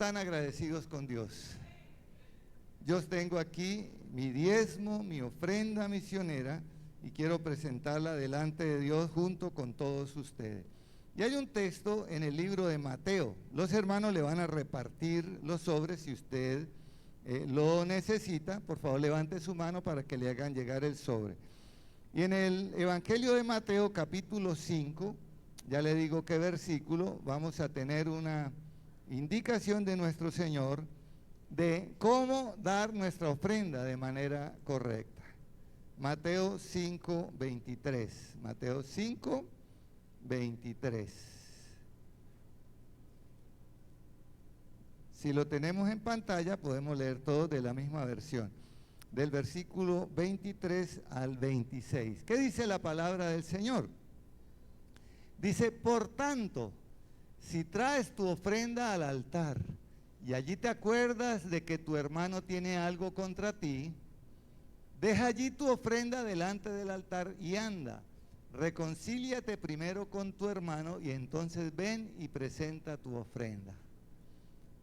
están agradecidos con Dios? Yo tengo aquí mi diezmo, mi ofrenda misionera, y quiero presentarla delante de Dios junto con todos ustedes. Y hay un texto en el libro de Mateo. Los hermanos le van a repartir los sobres si usted lo necesita. Por favor, levante su mano para que le hagan llegar el sobre. Y en el Evangelio de Mateo, capítulo 5, ya le digo qué versículo, vamos a tener una indicación de nuestro Señor de cómo dar nuestra ofrenda de manera correcta. Mateo 5, 23. Mateo 5, 23. Si lo tenemos en pantalla, podemos leer todo de la misma versión, del versículo 23 al 26. ¿Qué dice la palabra del Señor? Dice, por tanto, si traes tu ofrenda al altar y allí te acuerdas de que tu hermano tiene algo contra ti, deja allí tu ofrenda delante del altar y anda, reconcíliate primero con tu hermano y entonces ven y presenta tu ofrenda.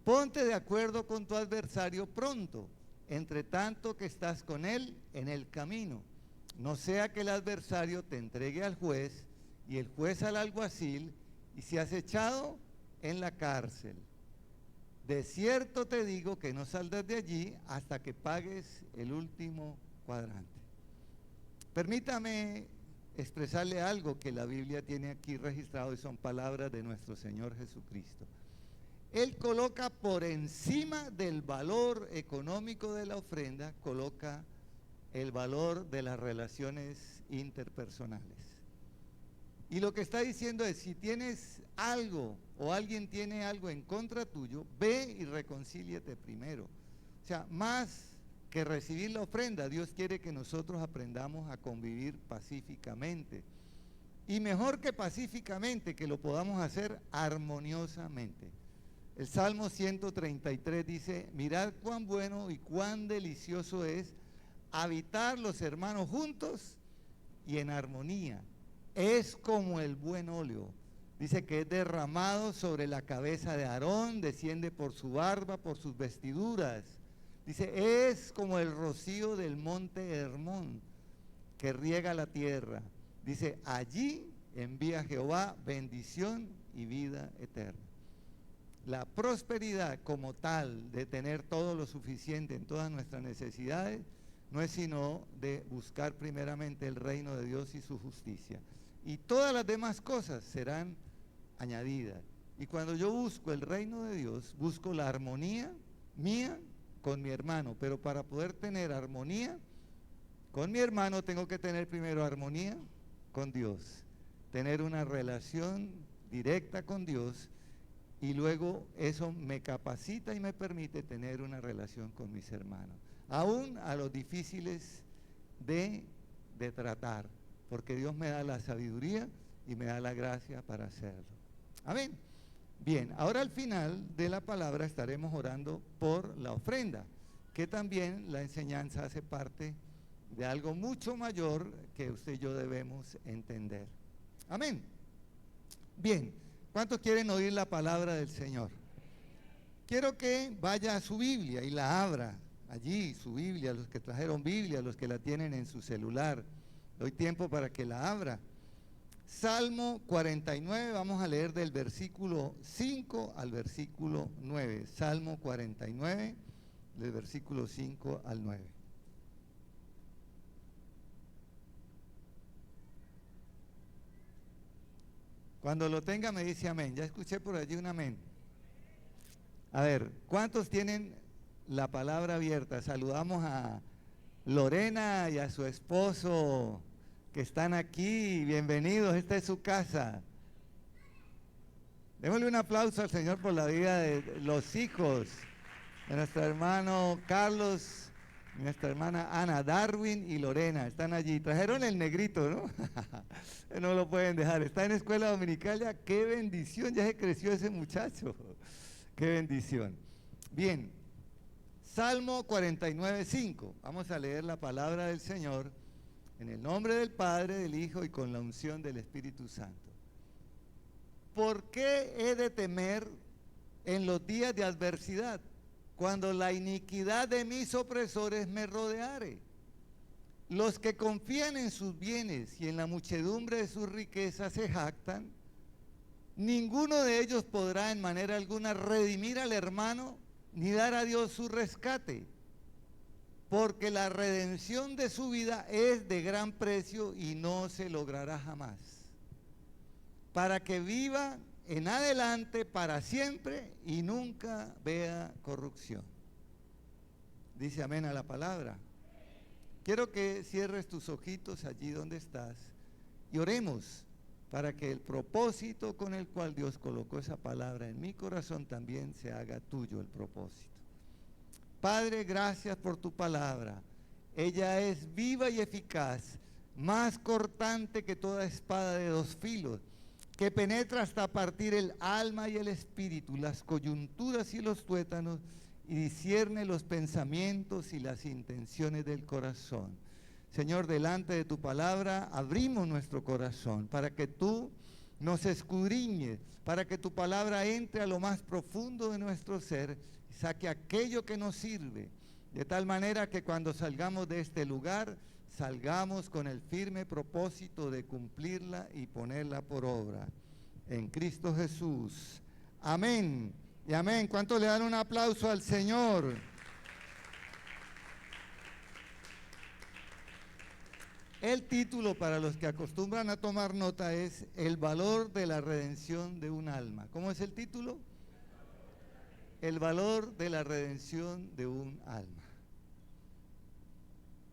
Ponte de acuerdo con tu adversario pronto, entre tanto que estás con él en el camino. No sea que el adversario te entregue al juez y el juez al alguacil y seas echado en la cárcel. De cierto te digo que no saldrás de allí hasta que pagues el último cuadrante. Permítame expresarle algo que la Biblia tiene aquí registrado y son palabras de nuestro Señor Jesucristo. Él coloca por encima del valor económico de la ofrenda, coloca el valor de las relaciones interpersonales. Y lo que está diciendo es, si tienes algo o alguien tiene algo en contra tuyo, ve y reconcíliate primero. O sea, más que recibir la ofrenda, Dios quiere que nosotros aprendamos a convivir pacíficamente. Y mejor que pacíficamente, que lo podamos hacer armoniosamente. El Salmo 133 dice, mirad cuán bueno y cuán delicioso es habitar los hermanos juntos y en armonía. Es como el buen óleo. Dice que es derramado sobre la cabeza de Aarón, desciende por su barba, por sus vestiduras. Dice, es como el rocío del monte Hermón, que riega la tierra. Dice, allí envía Jehová bendición y vida eterna. La prosperidad como tal, de tener todo lo suficiente en todas nuestras necesidades, no es sino de buscar primeramente el reino de Dios y su justicia. Y todas las demás cosas serán añadidas. Y cuando yo busco el reino de Dios, busco la armonía mía con mi hermano. Pero para poder tener armonía con mi hermano, tengo que tener primero armonía con Dios. Tener una relación directa con Dios. Y luego eso me capacita y me permite tener una relación con mis hermanos. Aún a los difíciles de tratar. Porque Dios me da la sabiduría y me da la gracia para hacerlo. Amén. Bien, ahora al final de la palabra estaremos orando por la ofrenda, que también la enseñanza hace parte de algo mucho mayor que usted y yo debemos entender. Amén. Bien, ¿cuántos quieren oír la palabra del Señor? Quiero que vaya a su Biblia y la abra allí, su Biblia, los que trajeron Biblia, los que la tienen en su celular. Doy tiempo para que la abra. Salmo 49, vamos a leer del versículo 5 al versículo 9. Salmo 49, del versículo 5 al 9. Cuando lo tenga me dice amén. Ya escuché por allí un amén. A ver, ¿cuántos tienen la palabra abierta? Saludamos a Lorena y a su esposo que están aquí, bienvenidos, esta es su casa. Démosle un aplauso al Señor por la vida de los hijos de nuestro hermano Carlos, nuestra hermana Ana, Darwin y Lorena, están allí. Trajeron el negrito, ¿no? No lo pueden dejar, está en escuela dominical ya, qué bendición, ya se creció ese muchacho, qué bendición. Bien, Salmo 49, 5, vamos a leer la palabra del Señor. En el nombre del Padre, del Hijo y con la unción del Espíritu Santo. ¿Por qué he de temer en los días de adversidad, cuando la iniquidad de mis opresores me rodeare. Los que confían en sus bienes y en la muchedumbre de sus riquezas se jactan. Ninguno de ellos podrá en manera alguna redimir al hermano ni dar a Dios su rescate, porque la redención de su vida es de gran precio y no se logrará jamás, para que viva en adelante para siempre y nunca vea corrupción. Dice amén a la palabra. Quiero que cierres tus ojitos allí donde estás y oremos para que el propósito con el cual Dios colocó esa palabra en mi corazón también se haga tuyo el propósito. Padre, gracias por tu palabra. Ella es viva y eficaz, más cortante que toda espada de dos filos, que penetra hasta partir el alma y el espíritu, las coyunturas y los tuétanos, y discierne los pensamientos y las intenciones del corazón. Señor, delante de tu palabra abrimos nuestro corazón para que tú nos escudriñes, para que tu palabra entre a lo más profundo de nuestro ser y saque aquello que nos sirve, de tal manera que cuando salgamos de este lugar, salgamos con el firme propósito de cumplirla y ponerla por obra. En Cristo Jesús. Amén y amén. ¿Cuántos le dan un aplauso al Señor? El título, para los que acostumbran a tomar nota, es El valor de la redención de un alma. ¿Cómo es el título? El valor de la redención de un alma.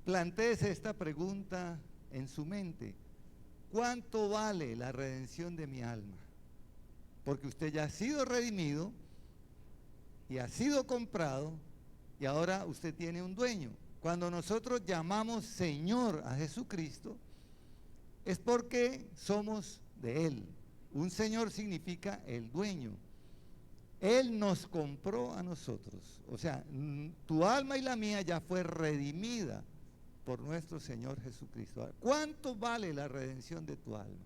Plantéese esta pregunta en su mente. ¿Cuánto vale la redención de mi alma? Porque usted ya ha sido redimido y ha sido comprado y ahora usted tiene un dueño. Cuando nosotros llamamos Señor a Jesucristo, es porque somos de Él. Un Señor significa el dueño. Él nos compró a nosotros. O sea, tu alma y la mía ya fue redimida por nuestro Señor Jesucristo. ¿Cuánto vale la redención de tu alma?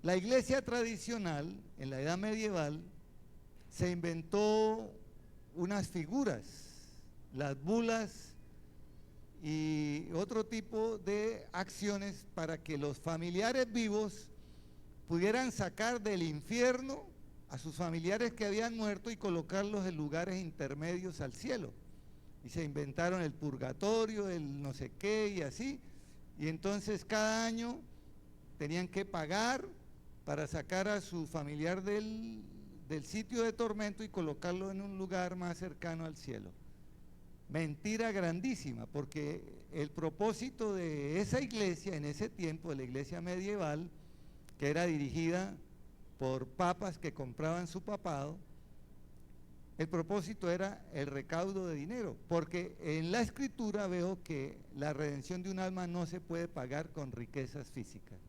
La iglesia tradicional, en la edad medieval, se inventó unas figuras, las bulas y otro tipo de acciones para que los familiares vivos pudieran sacar del infierno a sus familiares que habían muerto y colocarlos en lugares intermedios al cielo. Y se inventaron el purgatorio, el no sé qué y así. Y entonces cada año tenían que pagar para sacar a su familiar del sitio de tormento y colocarlo en un lugar más cercano al cielo. Mentira grandísima, porque el propósito de esa iglesia en ese tiempo, de la iglesia medieval, que era dirigida por papas que compraban su papado, el propósito era el recaudo de dinero, porque en la escritura veo que la redención de un alma no se puede pagar con riquezas físicas.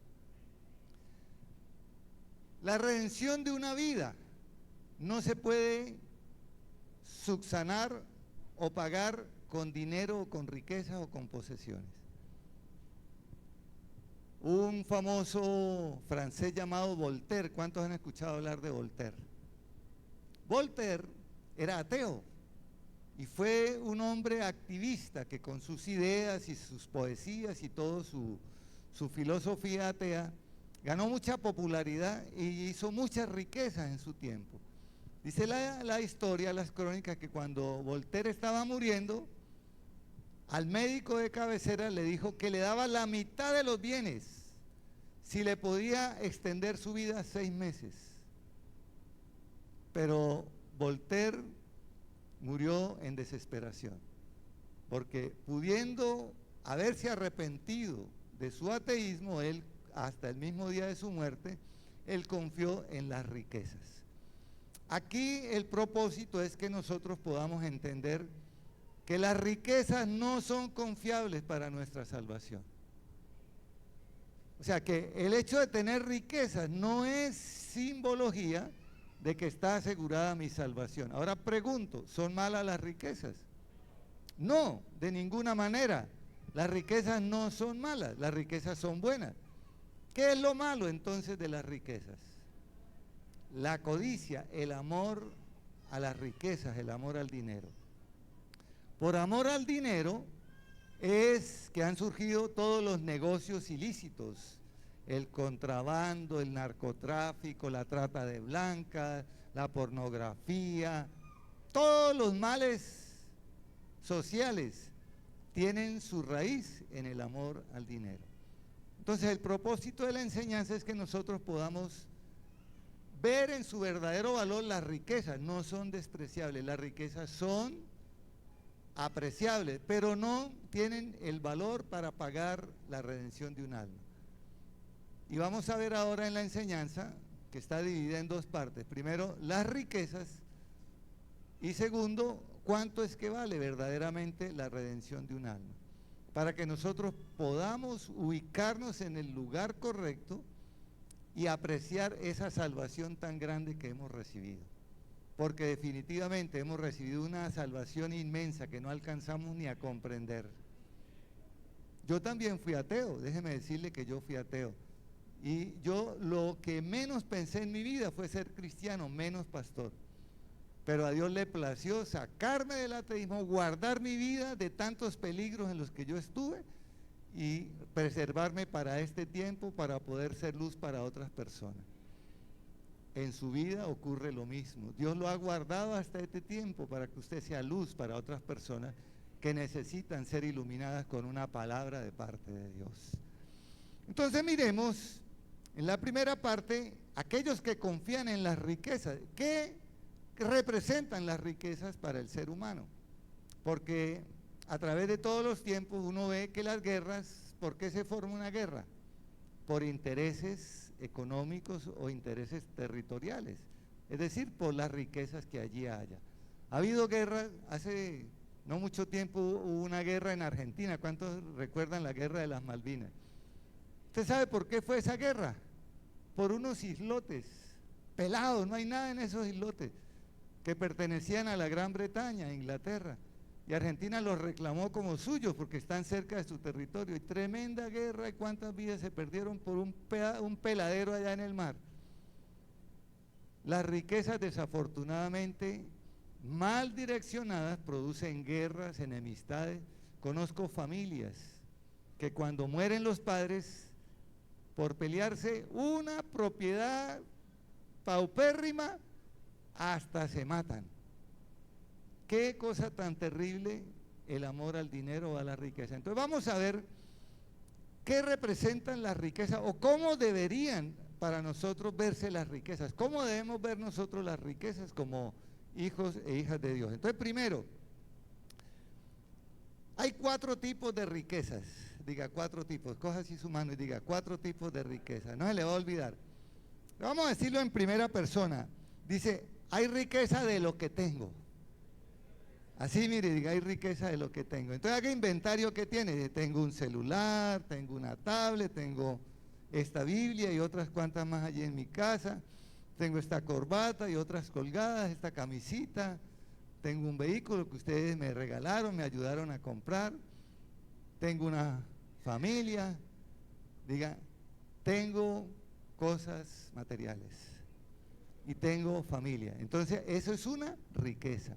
La redención de una vida no se puede subsanar o pagar con dinero o con riquezas o con posesiones. Un famoso francés llamado Voltaire, ¿cuántos han escuchado hablar de Voltaire? Voltaire era ateo y fue un hombre activista que con sus ideas y sus poesías y toda su filosofía atea ganó mucha popularidad y hizo muchas riquezas en su tiempo. Dice la historia, las crónicas, que cuando Voltaire estaba muriendo, al médico de cabecera le dijo que le daba la mitad de los bienes si le podía extender su vida 6 meses. Pero Voltaire murió en desesperación, porque pudiendo haberse arrepentido de su ateísmo, él hasta el mismo día de su muerte, él confió en las riquezas. Aquí el propósito es que nosotros podamos entender que las riquezas no son confiables para nuestra salvación. O sea que el hecho de tener riquezas no es simbología de que está asegurada mi salvación. Ahora pregunto, ¿son malas las riquezas? No, de ninguna manera. Las riquezas no son malas, las riquezas son buenas. ¿Qué es lo malo entonces de las riquezas? la codicia, el amor a las riquezas, el amor al dinero. Por amor al dinero es que han surgido todos los negocios ilícitos, el contrabando, el narcotráfico, la trata de blancas, la pornografía, todos los males sociales tienen su raíz en el amor al dinero. Entonces el propósito de la enseñanza es que nosotros podamos ver en su verdadero valor las riquezas. No son despreciables, las riquezas son apreciables, pero no tienen el valor para pagar la redención de un alma. Y vamos a ver ahora en la enseñanza, que está dividida en dos partes. Primero, las riquezas, y segundo, cuánto es que vale verdaderamente la redención de un alma, para que nosotros podamos ubicarnos en el lugar correcto y apreciar esa salvación tan grande que hemos recibido. Porque definitivamente hemos recibido una salvación inmensa que no alcanzamos ni a comprender. Yo también fui ateo, déjeme decirle que yo fui ateo. Y yo lo que menos pensé en mi vida fue ser cristiano, menos pastor. Pero a Dios le plació sacarme del ateísmo, guardar mi vida de tantos peligros en los que yo estuve y preservarme para este tiempo, para poder ser luz para otras personas. En su vida ocurre lo mismo. Dios lo ha guardado hasta este tiempo para que usted sea luz para otras personas que necesitan ser iluminadas con una palabra de parte de Dios. Entonces miremos en la primera parte aquellos que confían en las riquezas. ¿Qué representan las riquezas para el ser humano? Porque a través de todos los tiempos uno ve que las guerras, ¿por qué se forma una guerra? Por intereses económicos o intereses territoriales, es decir, por las riquezas que allí haya. Ha habido guerras, hace no mucho tiempo hubo una guerra en Argentina. ¿Cuántos recuerdan la guerra de las Malvinas? ¿Usted sabe por qué fue esa guerra? Por unos islotes pelados, no hay nada en esos islotes, que pertenecían a la Gran Bretaña, a Inglaterra, y Argentina los reclamó como suyos porque están cerca de su territorio. Y tremenda guerra, y cuántas vidas se perdieron por un peladero allá en el mar. Las riquezas, desafortunadamente, mal direccionadas, producen guerras, enemistades. Conozco familias que cuando mueren los padres, por pelearse una propiedad paupérrima, hasta se matan. Qué cosa tan terrible el amor al dinero o a la riqueza. Entonces vamos a ver qué representan las riquezas o cómo deberían para nosotros verse las riquezas. ¿Cómo debemos ver nosotros las riquezas como hijos e hijas de Dios? Entonces primero, hay 4 tipos de riquezas. Diga 4 tipos, coja así su mano y diga 4 tipos de riquezas. No se le va a olvidar. Vamos a decirlo en primera persona. Dice, hay riqueza de lo que tengo. Así, mire, diga, hay riqueza de lo que tengo. Entonces haga inventario que tiene. Tengo un celular, tengo una tablet, tengo esta Biblia y otras cuantas más allí en mi casa. Tengo esta corbata y otras colgadas, esta camisita. Tengo un vehículo que ustedes me regalaron, me ayudaron a comprar. Tengo una familia. Diga, tengo cosas materiales y tengo familia. Entonces, eso es una riqueza.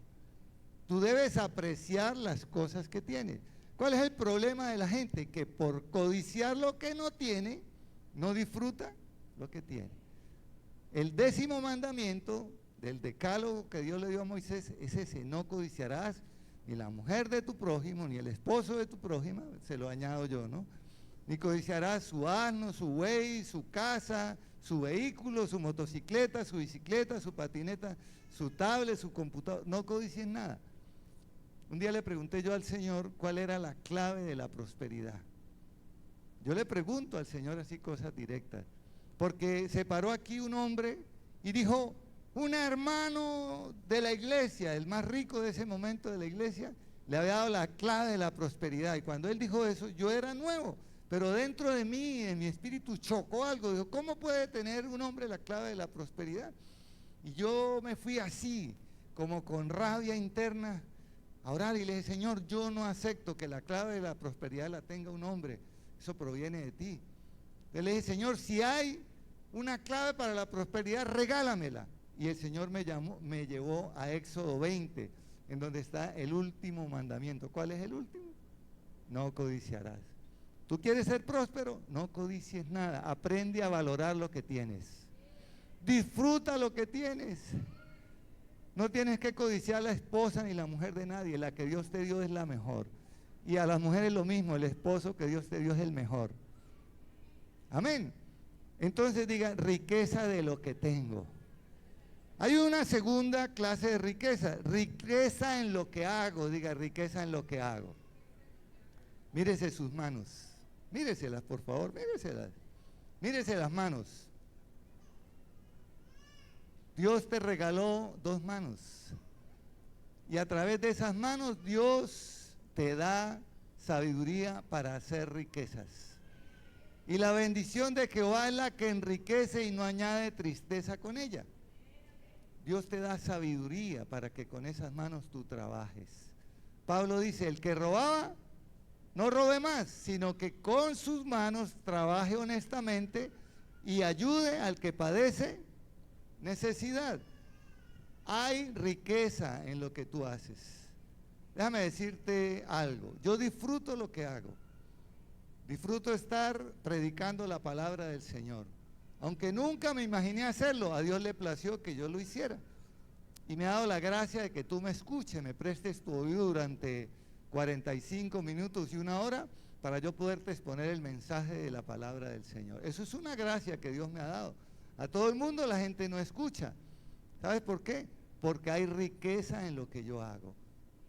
Tú debes apreciar las cosas que tienes. ¿Cuál es el problema de la gente? Que por codiciar lo que no tiene, no disfruta lo que tiene. El 10º mandamiento del decálogo que Dios le dio a Moisés es ese: no codiciarás ni la mujer de tu prójimo, ni el esposo de tu prójima, se lo añado yo, ¿no? Ni codiciarás su asno, su buey, su casa, su vehículo, su motocicleta, su bicicleta, su patineta, su tablet, su computador. No codicies nada. Un día le pregunté yo al Señor cuál era la clave de la prosperidad. Yo le pregunto al Señor así cosas directas, porque se paró aquí un hombre y dijo: un hermano de la iglesia, el más rico de ese momento de la iglesia, le había dado la clave de la prosperidad. Y cuando él dijo eso, yo era nuevo, pero dentro de mí, en mi espíritu, chocó algo. Dijo: ¿cómo puede tener un hombre la clave de la prosperidad? Y yo me fui así, como con rabia interna, a orar y le dije: Señor, yo no acepto que la clave de la prosperidad la tenga un hombre, eso proviene de ti. Entonces le dije: Señor, si hay una clave para la prosperidad, regálamela. Y el Señor me llevó a Éxodo 20, en donde está el último mandamiento. ¿Cuál es el último? No codiciarás. ¿Tú quieres ser próspero? No codicies nada. Aprende a valorar lo que tienes. Disfruta lo que tienes. No tienes que codiciar la esposa ni la mujer de nadie. La que Dios te dio es la mejor. Y a las mujeres lo mismo, el esposo que Dios te dio es el mejor. Amén. Entonces diga, riqueza de lo que tengo. Hay una segunda clase de riqueza. Riqueza en lo que hago. Diga, riqueza en lo que hago. Mírese sus manos. Míreselas, por favor, míreselas. Mírese las manos. Dios te regaló 2 manos. Y a través de esas manos Dios te da sabiduría para hacer riquezas. Y la bendición de Jehová es la que enriquece y no añade tristeza con ella. Dios te da sabiduría para que con esas manos tú trabajes. Pablo dice, el que robaba, no robe más, sino que con sus manos trabaje honestamente y ayude al que padece necesidad. Hay riqueza en lo que tú haces. Déjame decirte algo. Yo disfruto lo que hago. Disfruto estar predicando la palabra del Señor. Aunque nunca me imaginé hacerlo, a Dios le plació que yo lo hiciera. Y me ha dado la gracia de que tú me escuches, me prestes tu oído durante 45 minutos y 1 hora para yo poderte exponer el mensaje de la palabra del Señor. Eso es una gracia que Dios me ha dado. A todo el mundo la gente no escucha. ¿Sabes por qué? Porque hay riqueza en lo que yo hago.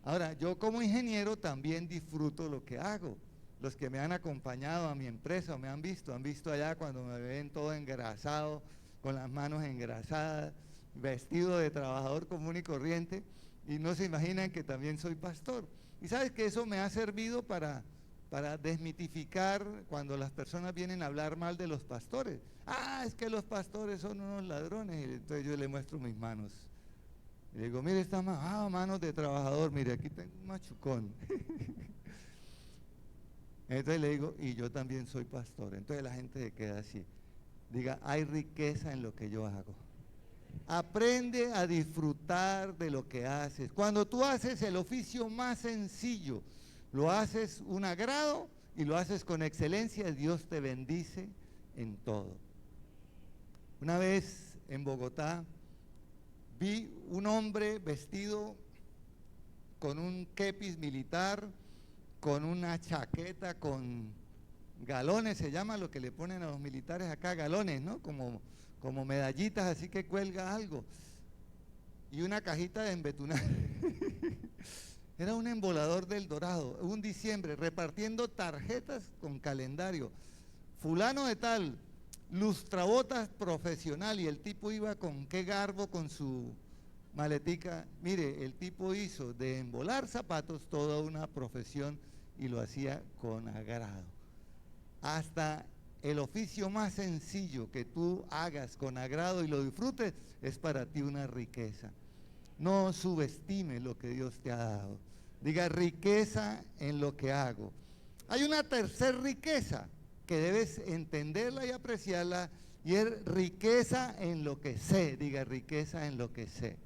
Ahora, yo como ingeniero también disfruto lo que hago. Los que me han acompañado a mi empresa o me han visto allá cuando me ven todo engrasado, con las manos engrasadas, vestido de trabajador común y corriente, y no se imaginan que también soy pastor. Y sabes que eso me ha servido para desmitificar cuando las personas vienen a hablar mal de los pastores. Ah, es que los pastores son unos ladrones. Y entonces yo le muestro mis manos. Y le digo, mire estas manos de trabajador, mire, aquí tengo un machucón. Entonces le digo, y yo también soy pastor. Entonces la gente se queda así. Diga, hay riqueza en lo que yo hago. Aprende a disfrutar de lo que haces. Cuando tú haces el oficio más sencillo, lo haces un agrado y lo haces con excelencia, Dios te bendice en todo. Una vez en Bogotá vi un hombre vestido con un kepis militar, con una chaqueta con galones, se llama lo que le ponen a los militares acá, galones, ¿no? Como medallitas, así que cuelga algo. Y una cajita de embetunar. Era un embolador del Dorado, un diciembre, repartiendo tarjetas con calendario. Fulano de tal, lustrabotas profesional, y el tipo iba con qué garbo, con su maletica. Mire, el tipo hizo de embolar zapatos toda una profesión y lo hacía con agrado. Hasta el oficio más sencillo que tú hagas con agrado y lo disfrutes es para ti una riqueza. No subestimes lo que Dios te ha dado. Diga, riqueza en lo que hago. Hay una tercera riqueza que debes entenderla y apreciarla, y es riqueza en lo que sé. Diga, riqueza en lo que sé.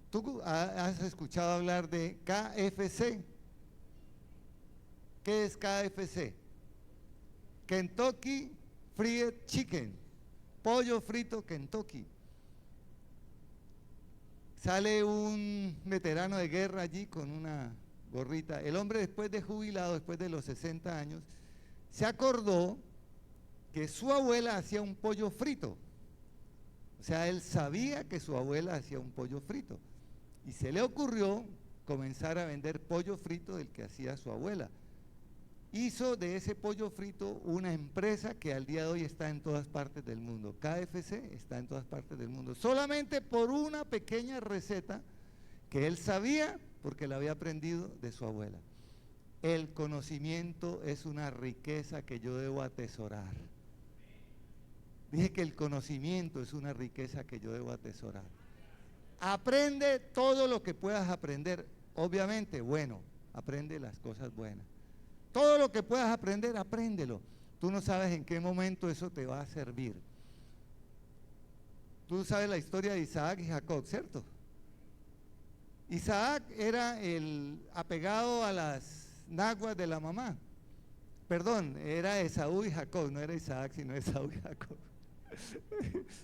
¿Tú has escuchado hablar de KFC? ¿Qué es KFC? Kentucky Fried Chicken, pollo frito Kentucky. Sale un veterano de guerra allí con una gorrita. El hombre, después de jubilado, después de los 60 años, se acordó que su abuela hacía un pollo frito. O sea, él sabía que su abuela hacía un pollo frito. Y se le ocurrió comenzar a vender pollo frito del que hacía su abuela. Hizo de ese pollo frito una empresa que al día de hoy está en todas partes del mundo. KFC está en todas partes del mundo. Solamente por una pequeña receta que él sabía porque la había aprendido de su abuela. El conocimiento es una riqueza que yo debo atesorar. Dije que el conocimiento es una riqueza que yo debo atesorar. Aprende todo lo que puedas aprender. Obviamente, bueno, aprende las cosas buenas. Todo lo que puedas aprender, apréndelo. tú no sabes en qué momento eso te va a servir. Tú sabes la historia de Isaac y Jacob, ¿cierto? Isaac era el apegado a las naguas de la mamá. Perdón, era Esaú y Jacob, no era Isaac, sino Esaú y Jacob.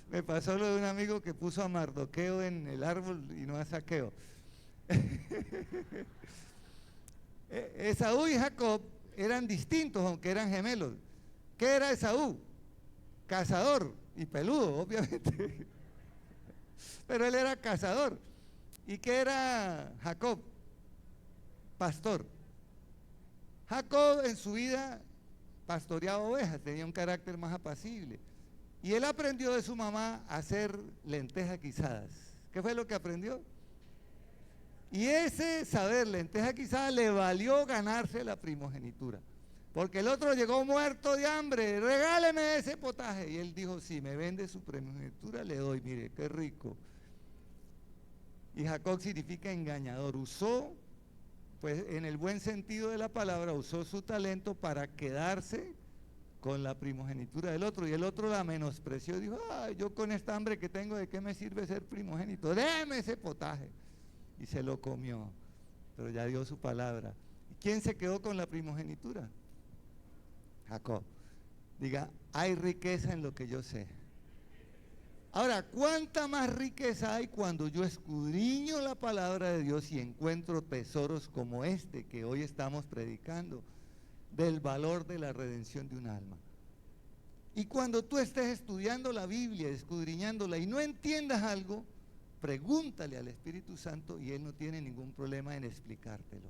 Me pasó lo de un amigo que puso a Mardoqueo en el árbol y no a Saqueo. Esaú y Jacob eran distintos, aunque eran gemelos. ¿Qué era Esaú? Cazador y peludo, obviamente. Pero él era cazador. ¿Y qué era Jacob? Pastor. Jacob en su vida pastoreaba ovejas, tenía un carácter más apacible. Y él aprendió de su mamá a hacer lentejas guisadas. ¿Qué fue lo que aprendió? Y ese saber lentejas guisadas le valió ganarse la primogenitura. Porque el otro llegó muerto de hambre, regáleme ese potaje. Y él dijo, si me vende su primogenitura, le doy, mire, qué rico. Y Jacob significa engañador. Usó, pues en el buen sentido de la palabra, usó su talento para quedarse con la primogenitura del otro. Y el otro la menospreció. Dijo, ay, yo con esta hambre que tengo, ¿de qué me sirve ser primogénito? Déme ese potaje. Y se lo comió. Pero ya dio su palabra. ¿Y quién se quedó con la primogenitura? Jacob. Diga, hay riqueza en lo que yo sé. Ahora, ¿cuánta más riqueza hay cuando yo escudriño la palabra de Dios y encuentro tesoros como este que hoy estamos predicando, del valor de la redención de un alma? Y cuando tú estés estudiando la Biblia, escudriñándola y no entiendas algo, pregúntale al Espíritu Santo y Él no tiene ningún problema en explicártelo.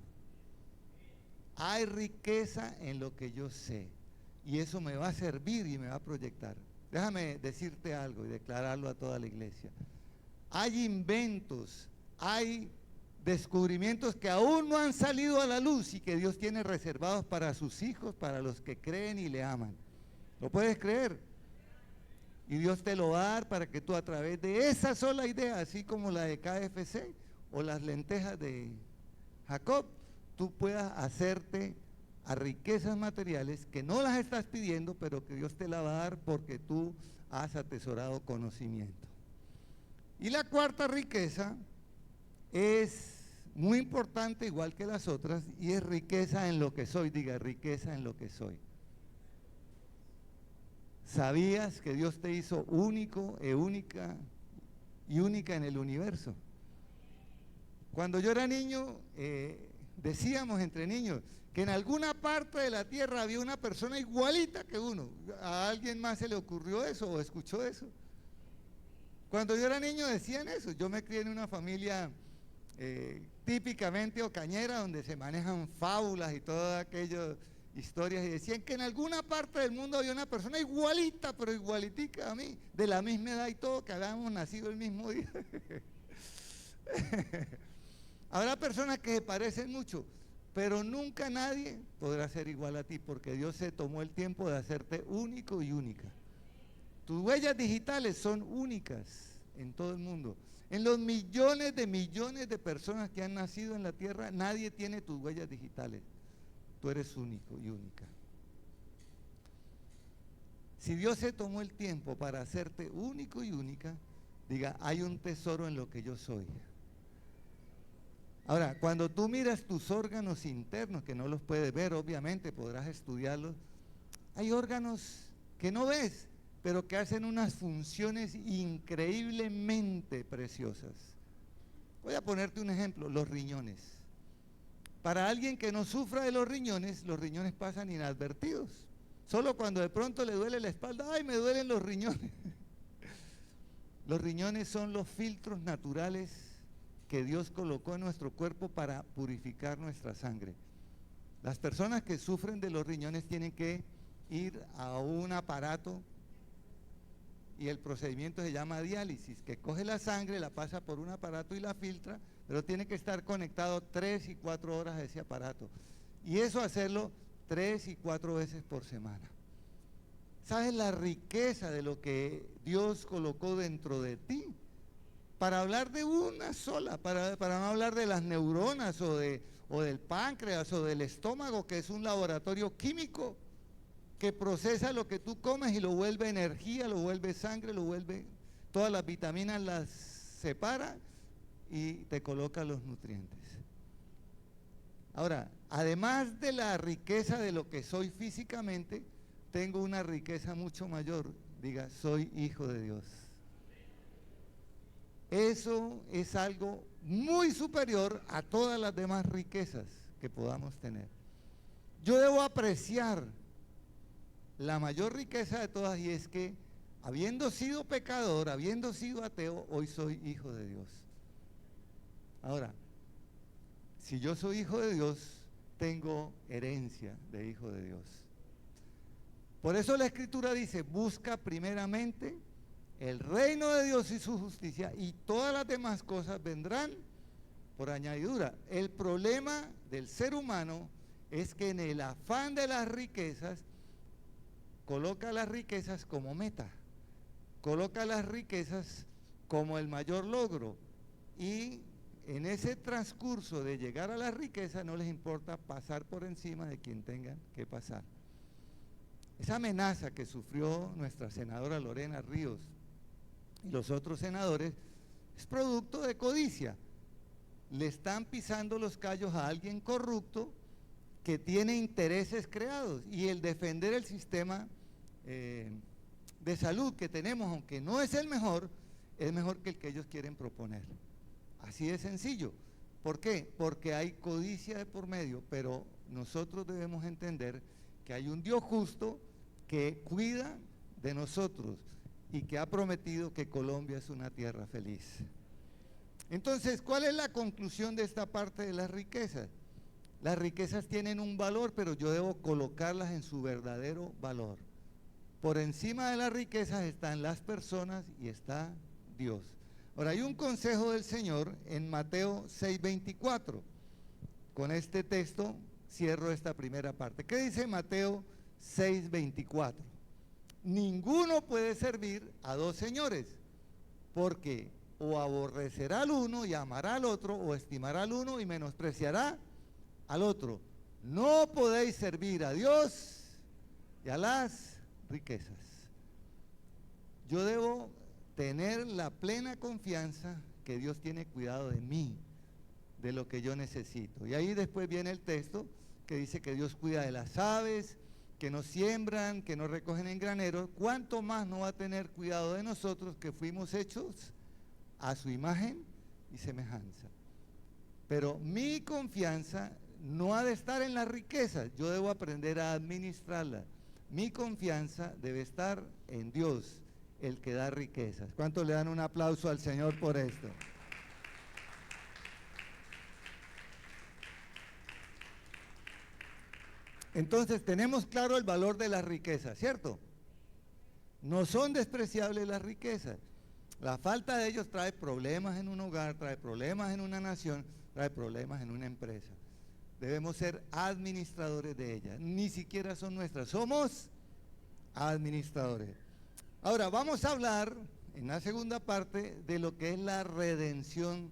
Hay riqueza en lo que yo sé y eso me va a servir y me va a proyectar. Déjame decirte algo y declararlo a toda la iglesia. Hay inventos, hay descubrimientos que aún no han salido a la luz y que Dios tiene reservados para sus hijos, para los que creen y le aman. ¿Lo puedes creer? Y Dios te lo va a dar para que tú a través de esa sola idea, así como la de KFC o las lentejas de Jacob, tú puedas hacerte a riquezas materiales que no las estás pidiendo, pero que Dios te la va a dar porque tú has atesorado conocimiento. Y la cuarta riqueza es muy importante, igual que las otras, y es riqueza en lo que soy. Diga, riqueza en lo que soy. ¿Sabías que Dios te hizo único y única en el universo? Cuando yo era niño, decíamos entre niños que en alguna parte de la tierra había una persona igualita que uno. ¿A alguien más se le ocurrió eso o escuchó eso? Cuando yo era niño decían eso. Yo me crié en una familia típicamente ocañera, donde se manejan fábulas y todas aquellas historias, y decían que en alguna parte del mundo había una persona igualita, pero igualitica a mí, de la misma edad y todo, que habíamos nacido el mismo día. Habrá personas que se parecen mucho, pero nunca nadie podrá ser igual a ti, porque Dios se tomó el tiempo de hacerte único y única. Tus huellas digitales son únicas en todo el mundo. En los millones de personas que han nacido en la tierra, nadie tiene tus huellas digitales. Tú eres único y única. Si Dios se tomó el tiempo para hacerte único y única, diga, hay un tesoro en lo que yo soy. Ahora, cuando tú miras tus órganos internos, que no los puedes ver, obviamente podrás estudiarlos, hay órganos que no ves, pero que hacen unas funciones increíblemente preciosas. Voy a ponerte un ejemplo, los riñones. Para alguien que no sufra de los riñones pasan inadvertidos. Solo cuando de pronto le duele la espalda, ¡ay, me duelen los riñones! Los riñones son los filtros naturales que Dios colocó en nuestro cuerpo para purificar nuestra sangre. Las personas que sufren de los riñones tienen que ir a un aparato y el procedimiento se llama diálisis, que coge la sangre, la pasa por un aparato y la filtra, pero tiene que estar conectado 3 y 4 horas a ese aparato. Y eso hacerlo 3 y 4 veces por semana. ¿Sabes la riqueza de lo que Dios colocó dentro de ti? Para hablar de una sola, para no hablar de las neuronas o del páncreas o del estómago, que es un laboratorio químico que procesa lo que tú comes y lo vuelve energía, lo vuelve sangre, lo vuelve, todas las vitaminas las separa y te coloca los nutrientes. Ahora, además de la riqueza de lo que soy físicamente, tengo una riqueza mucho mayor. Diga, soy hijo de Dios. Eso es algo muy superior a todas las demás riquezas que podamos tener. Yo debo apreciar la mayor riqueza de todas, y es que habiendo sido pecador, habiendo sido ateo, hoy soy hijo de Dios. Ahora, si yo soy hijo de Dios, tengo herencia de hijo de Dios. Por eso la Escritura dice, busca primeramente el reino de Dios y su justicia, y todas las demás cosas vendrán por añadidura. El problema del ser humano es que en el afán de las riquezas, coloca las riquezas como meta, coloca las riquezas como el mayor logro, y en ese transcurso de llegar a la riqueza no les importa pasar por encima de quien tengan que pasar. Esa amenaza que sufrió nuestra senadora Lorena Ríos y los otros senadores es producto de codicia. Le están pisando los callos a alguien corrupto que tiene intereses creados, y el defender el sistema de salud que tenemos, aunque no es el mejor, es mejor que el que ellos quieren proponer. Así de sencillo. ¿Por qué? Porque hay codicia de por medio, pero nosotros debemos entender que hay un Dios justo que cuida de nosotros y que ha prometido que Colombia es una tierra feliz. Entonces, ¿cuál es la conclusión de esta parte de las riquezas? Las riquezas tienen un valor, pero yo debo colocarlas en su verdadero valor. Por encima de las riquezas están las personas y está Dios. Ahora, hay un consejo del Señor en Mateo 6:24. Con este texto cierro esta primera parte. ¿Qué dice Mateo 6:24? Ninguno puede servir a dos señores, porque o aborrecerá al uno y amará al otro, o estimará al uno y menospreciará al otro. No podéis servir a Dios y a las riquezas. Yo debo tener la plena confianza que Dios tiene cuidado de mí, de lo que yo necesito. Y ahí después viene el texto que dice que Dios cuida de las aves, que no siembran, que no recogen en graneros. ¿Cuánto más no va a tener cuidado de nosotros, que fuimos hechos a su imagen y semejanza? Pero mi confianza no ha de estar en las riquezas, yo debo aprender a administrarlas. Mi confianza debe estar en Dios, el que da riquezas. ¿Cuántos le dan un aplauso al Señor por esto? Entonces tenemos claro el valor de las riquezas, ¿cierto? No son despreciables las riquezas. La falta de ellos trae problemas en un hogar, trae problemas en una nación, trae problemas en una empresa. Debemos ser administradores de ellas. Ni siquiera son nuestras, somos administradores. Ahora vamos a hablar en la segunda parte de lo que es la redención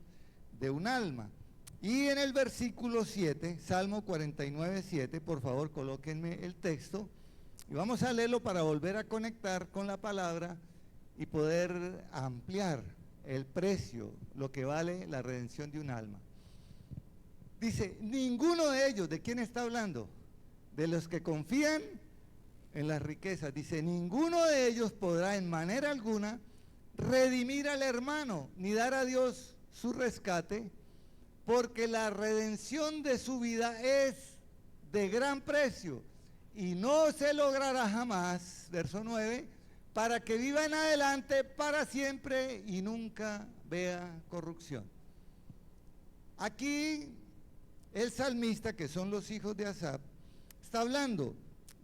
de un alma. Y en el versículo 7, Salmo 49:7, por favor colóquenme el texto, y vamos a leerlo para volver a conectar con la palabra y poder ampliar el precio, lo que vale la redención de un alma. Dice, ninguno de ellos, ¿de quién está hablando? De los que confían en las riquezas. Dice, ninguno de ellos podrá en manera alguna redimir al hermano, ni dar a Dios su rescate, porque la redención de su vida es de gran precio y no se logrará jamás, verso 9, para que viva en adelante para siempre y nunca vea corrupción. Aquí el salmista, que son los hijos de Asaf, está hablando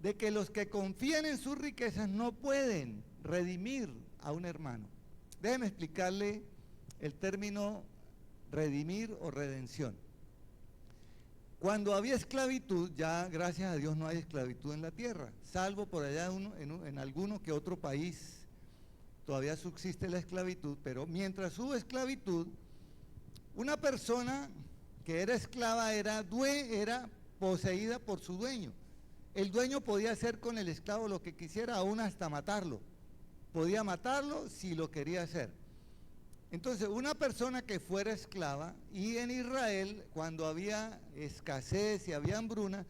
de que los que confían en sus riquezas no pueden redimir a un hermano. Déjeme explicarle el término redimir o redención. Cuando había esclavitud, ya gracias a Dios no hay esclavitud en la tierra, salvo por allá en alguno que otro país todavía subsiste la esclavitud, pero mientras hubo esclavitud, una persona que era esclava era poseída por su dueño. el dueño podía hacer con el esclavo lo que quisiera, aún hasta matarlo. Podía matarlo si lo quería hacer. Entonces, una persona que fuera esclava, y en Israel, cuando había escasez y había hambruna,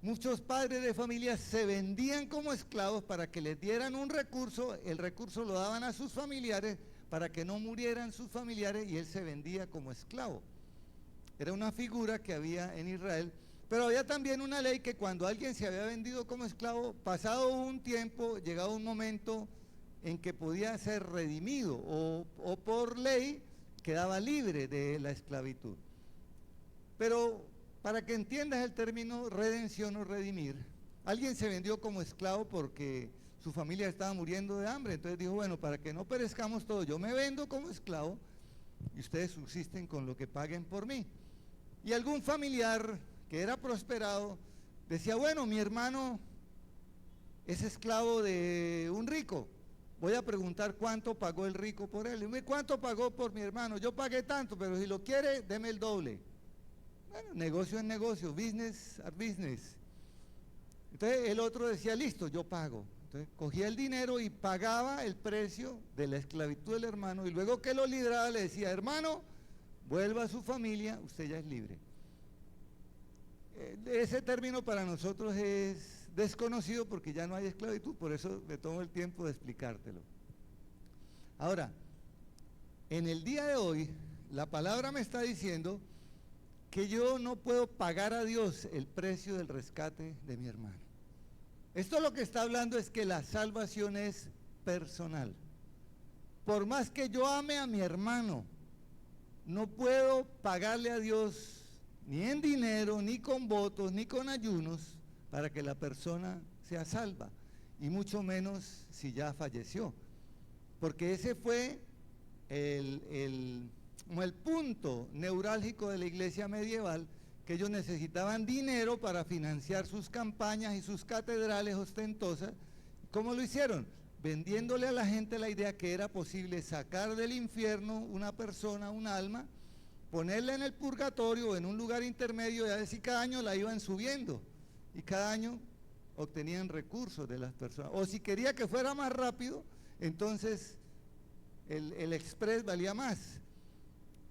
muchos padres de familia se vendían como esclavos para que les dieran un recurso, el recurso lo daban a sus familiares para que no murieran sus familiares y él se vendía como esclavo. Era una figura que había en Israel, pero había también una ley que cuando alguien se había vendido como esclavo, pasado un tiempo, llegaba un momento en que podía ser redimido o por ley quedaba libre de la esclavitud. Pero para que entiendas el término redención o redimir, alguien se vendió como esclavo porque su familia estaba muriendo de hambre, entonces dijo, bueno, para que no perezcamos todos, yo me vendo como esclavo y ustedes subsisten con lo que paguen por mí. Y algún familiar que era prosperado decía, bueno, mi hermano es esclavo de un rico, voy a preguntar cuánto pagó el rico por él. Y ¿cuánto pagó por mi hermano? Yo pagué tanto, pero si lo quiere, deme el doble. Bueno, negocio es negocio, business are business. Entonces el otro decía, listo, yo pago. Entonces cogía el dinero y pagaba el precio de la esclavitud del hermano, y luego que lo libraba le decía, hermano, vuelva a su familia, usted ya es libre. Ese término para nosotros es desconocido porque ya no hay esclavitud, por eso me tomo el tiempo de explicártelo. Ahora, en el día de hoy, la palabra me está diciendo que yo no puedo pagar a Dios el precio del rescate de mi hermano. Esto lo que está hablando es que la salvación es personal. Por más que yo ame a mi hermano, no puedo pagarle a Dios ni en dinero, ni con votos, ni con ayunos, para que la persona sea salva, y mucho menos si ya falleció. Porque ese fue el punto neurálgico de la iglesia medieval, que ellos necesitaban dinero para financiar sus campañas y sus catedrales ostentosas. ¿Cómo lo hicieron? Vendiéndole a la gente la idea que era posible sacar del infierno una persona, un alma, ponerla en el purgatorio o en un lugar intermedio, y a ver si cada año la iban subiendo, y cada año obtenían recursos de las personas. O si quería que fuera más rápido, entonces el express valía más.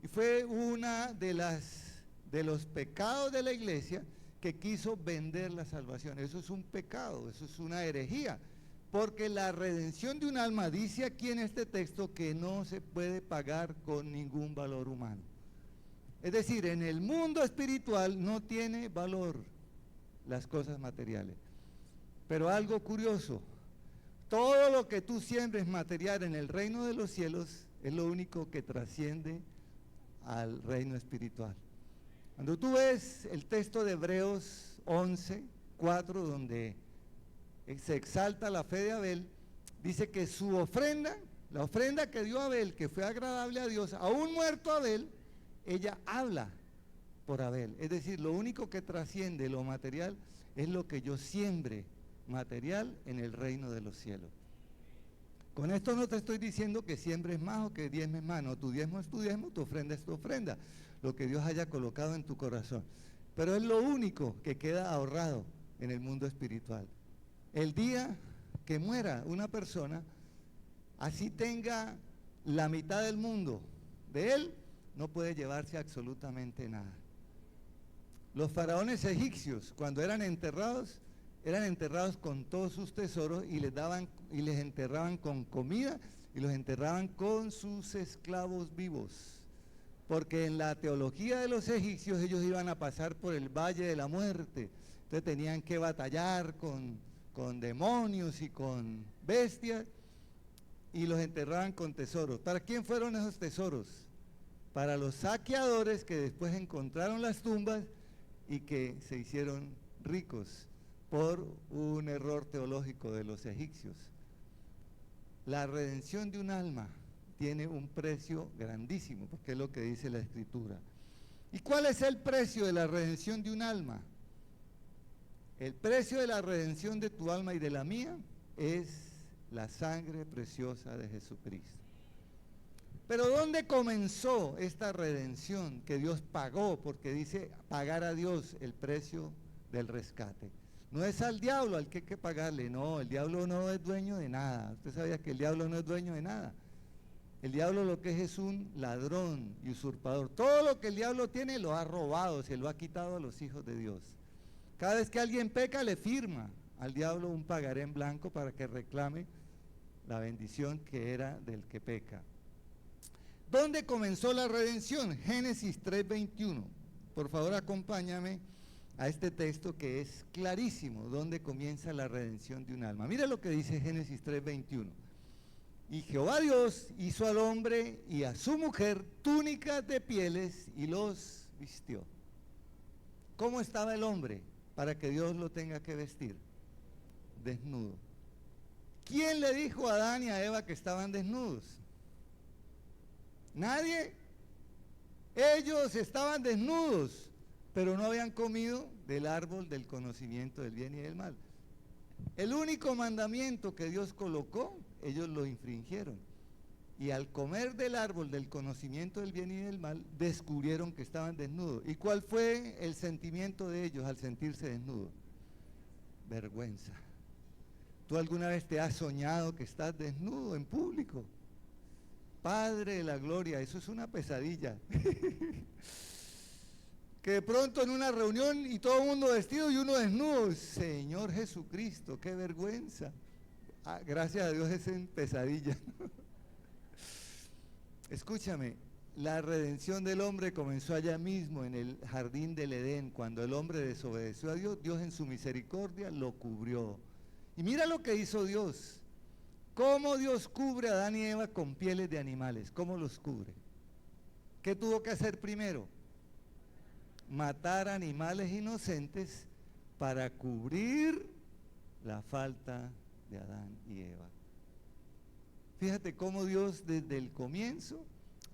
Y fue una de los pecados de la iglesia que quiso vender la salvación. Eso es un pecado, eso es una herejía, porque la redención de un alma, dice aquí en este texto, que no se puede pagar con ningún valor humano. Es decir, en el mundo espiritual no tiene valor las cosas materiales. Pero algo curioso, todo lo que tú siembres material en el reino de los cielos es lo único que trasciende al reino espiritual. Cuando tú ves el texto de Hebreos 11:4, donde se exalta la fe de Abel, dice que su ofrenda, la ofrenda que dio Abel, que fue agradable a Dios, aún muerto Abel, ella habla por Abel. Es decir, lo único que trasciende lo material es lo que yo siembre material en el reino de los cielos. Con esto no te estoy diciendo que siembres más o que diezmes más, no, tu diezmo es tu diezmo, tu ofrenda es tu ofrenda, lo que Dios haya colocado en tu corazón. Pero es lo único que queda ahorrado en el mundo espiritual. El día que muera una persona, así tenga la mitad del mundo de él, no puede llevarse absolutamente nada. Los faraones egipcios, cuando eran enterrados con todos sus tesoros, y les enterraban con comida, y los enterraban con sus esclavos vivos. Porque en la teología de los egipcios ellos iban a pasar por el valle de la muerte, entonces tenían que batallar con demonios y con bestias, y los enterraban con tesoros. ¿Para quién fueron esos tesoros? Para los saqueadores que después encontraron las tumbas y que se hicieron ricos por un error teológico de los egipcios. La redención de un alma tiene un precio grandísimo, porque es lo que dice la Escritura. ¿Y cuál es el precio de la redención de un alma? El precio de la redención de tu alma y de la mía es la sangre preciosa de Jesucristo. Pero ¿dónde comenzó esta redención que Dios pagó? Porque dice pagar a Dios el precio del rescate. No es al diablo al que hay que pagarle, no, el diablo no es dueño de nada. Usted sabía que el diablo no es dueño de nada. El diablo lo que es un ladrón y usurpador. Todo lo que el diablo tiene lo ha robado, se lo ha quitado a los hijos de Dios. Cada vez que alguien peca, le firma al diablo un pagaré en blanco para que reclame la bendición que era del que peca. ¿Dónde comenzó la redención? Génesis 3:21. Por favor, acompáñame a este texto que es clarísimo, dónde comienza la redención de un alma. Mira lo que dice Génesis 3:21. Y Jehová Dios hizo al hombre y a su mujer túnicas de pieles y los vistió. ¿Cómo estaba el hombre para que Dios lo tenga que vestir? Desnudo. ¿Quién le dijo a Adán y a Eva que estaban desnudos? Nadie. Ellos estaban desnudos, pero no habían comido del árbol del conocimiento del bien y del mal. El único mandamiento que Dios colocó, ellos lo infringieron. Y al comer del árbol del conocimiento del bien y del mal, descubrieron que estaban desnudos. ¿Y cuál fue el sentimiento de ellos al sentirse desnudos? Vergüenza. ¿Tú alguna vez te has soñado que estás desnudo en público? Padre de la gloria, eso es una pesadilla. Que de pronto en una reunión y todo el mundo vestido y uno desnudo. Señor Jesucristo, qué vergüenza. Gracias a Dios es en pesadilla. Escúchame, la redención del hombre comenzó allá mismo en el jardín del Edén. Cuando el hombre desobedeció a Dios, Dios en su misericordia lo cubrió. Y mira lo que hizo Dios. ¿Cómo Dios cubre a Adán y Eva con pieles de animales? ¿Cómo los cubre? ¿Qué tuvo que hacer primero? Matar animales inocentes para cubrir la falta de Adán y Eva. Fíjate cómo Dios desde el comienzo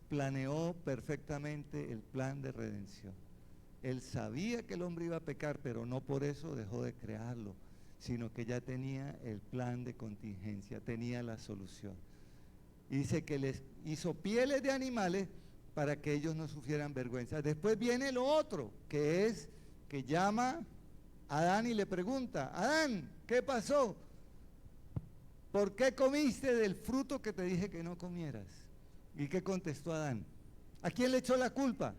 planeó perfectamente el plan de redención. Él sabía que el hombre iba a pecar, pero no por eso dejó de crearlo, sino que ya tenía el plan de contingencia, tenía la solución. Y dice que les hizo pieles de animales para que ellos no sufrieran vergüenza. Después viene lo otro, que es que llama a Adán y le pregunta: Adán, ¿qué pasó? ¿Por qué comiste del fruto que te dije que no comieras? ¿Y qué contestó Adán? ¿A quién le echó la culpa?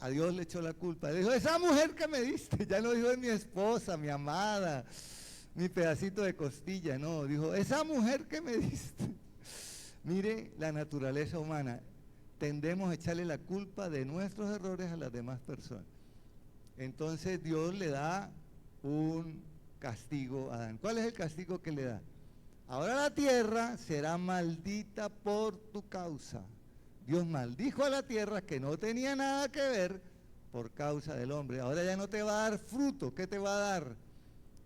A Dios le echó la culpa. Le dijo: esa mujer que me diste, ya no dijo es mi esposa, mi amada, mi pedacito de costilla, no, dijo esa mujer que me diste. Mire la naturaleza humana, tendemos a echarle la culpa de nuestros errores a las demás personas. Entonces Dios le da un castigo a Adán. ¿Cuál es el castigo que le da? Ahora la tierra será maldita por tu causa. Dios maldijo a la tierra que no tenía nada que ver por causa del hombre. Ahora ya no te va a dar fruto. ¿Qué te va a dar?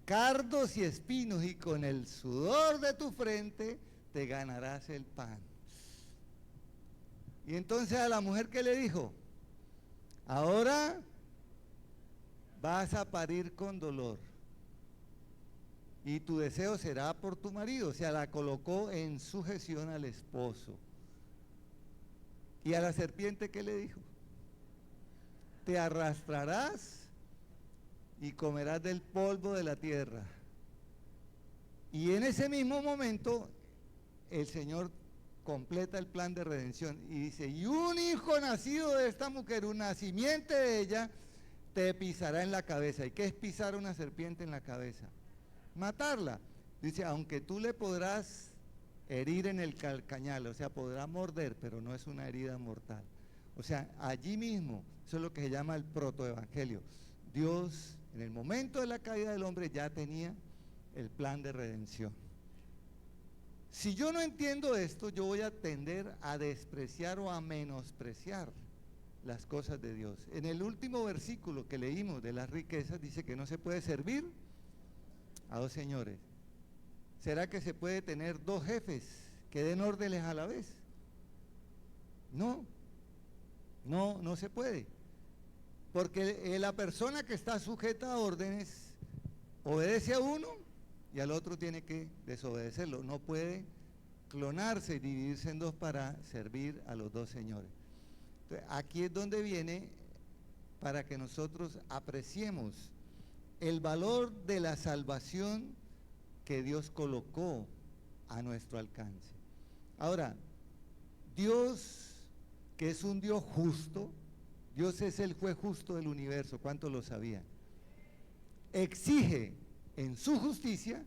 Cardos y espinos, y con el sudor de tu frente te ganarás el pan. Y entonces a la mujer, ¿qué le dijo? Ahora vas a parir con dolor y tu deseo será por tu marido. O sea, la colocó en sujeción al esposo. Y a la serpiente, ¿qué le dijo? Te arrastrarás y comerás del polvo de la tierra. Y en ese mismo momento el Señor completa el plan de redención y dice: y un hijo nacido de esta mujer, una simiente de ella, te pisará en la cabeza. ¿Y qué es pisar a una serpiente en la cabeza? Matarla. Dice: aunque tú le podrás herir en el calcañal, o sea, podrá morder, pero no es una herida mortal. O sea, allí mismo, eso es lo que se llama el protoevangelio. Dios, en el momento de la caída del hombre, ya tenía el plan de redención. Si yo no entiendo esto, yo voy a tender a despreciar o a menospreciar las cosas de Dios. En el último versículo que leímos de las riquezas, dice que no se puede servir a dos señores. ¿Será que se puede tener dos jefes que den órdenes a la vez? No se puede. Porque la persona que está sujeta a órdenes obedece a uno y al otro tiene que desobedecerlo. No puede clonarse y dividirse en dos para servir a los dos señores. Entonces, aquí es donde viene para que nosotros apreciemos el valor de la salvación que Dios colocó a nuestro alcance. Ahora, Dios, que es un Dios justo, Dios es el juez justo del universo, ¿cuántos lo sabían? Exige en su justicia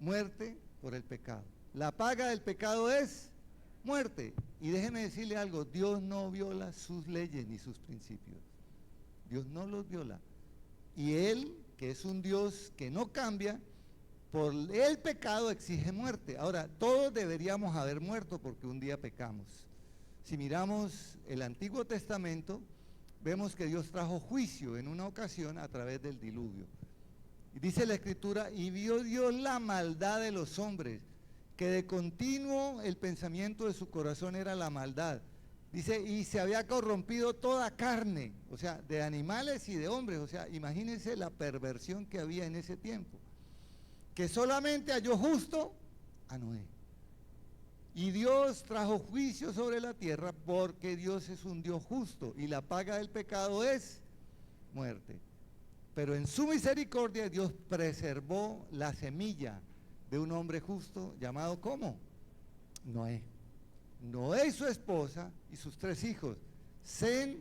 muerte por el pecado. La paga del pecado es muerte. Y déjeme decirle algo, Dios no viola sus leyes ni sus principios. Dios no los viola. Y Él, que es un Dios que no cambia, por el pecado exige muerte. Ahora, todos deberíamos haber muerto porque un día pecamos. Si miramos el Antiguo Testamento, vemos que Dios trajo juicio en una ocasión a través del diluvio. Y dice la Escritura, y vio Dios la maldad de los hombres, que de continuo el pensamiento de su corazón era la maldad. Dice, y se había corrompido toda carne, o sea, de animales y de hombres. O sea, imagínense la perversión que había en ese tiempo. Que solamente halló justo a Noé. Y Dios trajo juicio sobre la tierra porque Dios es un Dios justo y la paga del pecado es muerte. Pero en su misericordia Dios preservó la semilla de un hombre justo llamado ¿cómo? Noé. Noé y su esposa y sus 3 hijos, Sem,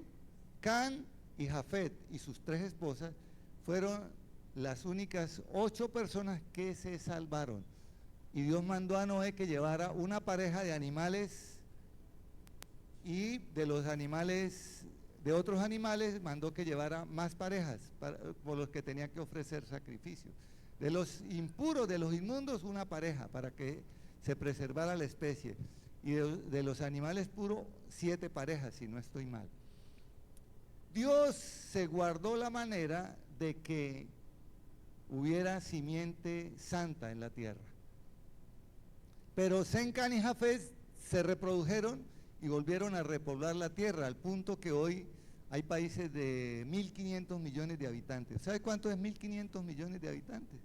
Can y Jafet, y sus 3 esposas fueron las únicas 8 personas que se salvaron. Y Dios mandó a Noé que llevara una pareja de animales, y de los animales, de otros animales, mandó que llevara más parejas por los que tenía que ofrecer sacrificios. De los impuros, de los inmundos, una pareja para que se preservara la especie. Y de los animales puros, 7 parejas, si no estoy mal. Dios se guardó la manera de que hubiera simiente santa en la tierra. Pero Sem, Can y Jafet se reprodujeron y volvieron a repoblar la tierra, al punto que hoy hay países de 1.500 millones de habitantes. ¿Sabe cuánto es 1.500 millones de habitantes?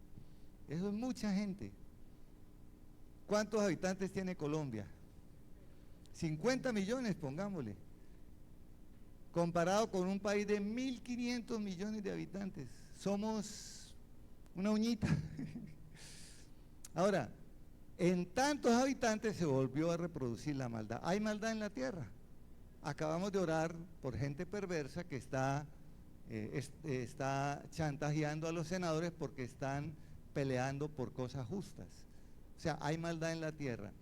Eso es mucha gente. ¿Cuántos habitantes tiene Colombia? 50 millones, pongámosle. Comparado con un país de 1.500 millones de habitantes. Somos una uñita. Ahora, en tantos habitantes se volvió a reproducir la maldad. Hay maldad en la tierra. Acabamos de orar por gente perversa que está chantajeando a los senadores porque están peleando por cosas justas. O sea, hay maldad en la tierra.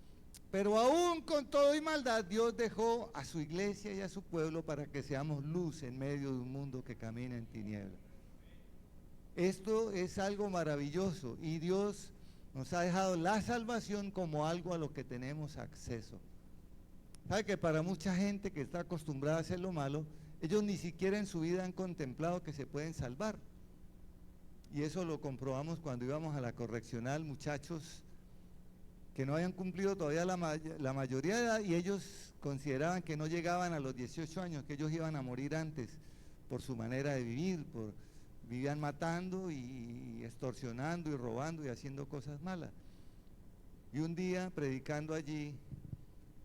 Pero aún con todo y maldad, Dios dejó a su iglesia y a su pueblo para que seamos luz en medio de un mundo que camina en tinieblas. Esto es algo maravilloso y Dios nos ha dejado la salvación como algo a lo que tenemos acceso. ¿Sabe que para mucha gente que está acostumbrada a hacer lo malo, ellos ni siquiera en su vida han contemplado que se pueden salvar? Y eso lo comprobamos cuando íbamos a la correccional, muchachos que no habían cumplido todavía la mayoría de edad, y ellos consideraban que no llegaban a los 18 años, que ellos iban a morir antes por su manera de vivir, vivían matando y extorsionando y robando y haciendo cosas malas. Y un día, predicando allí,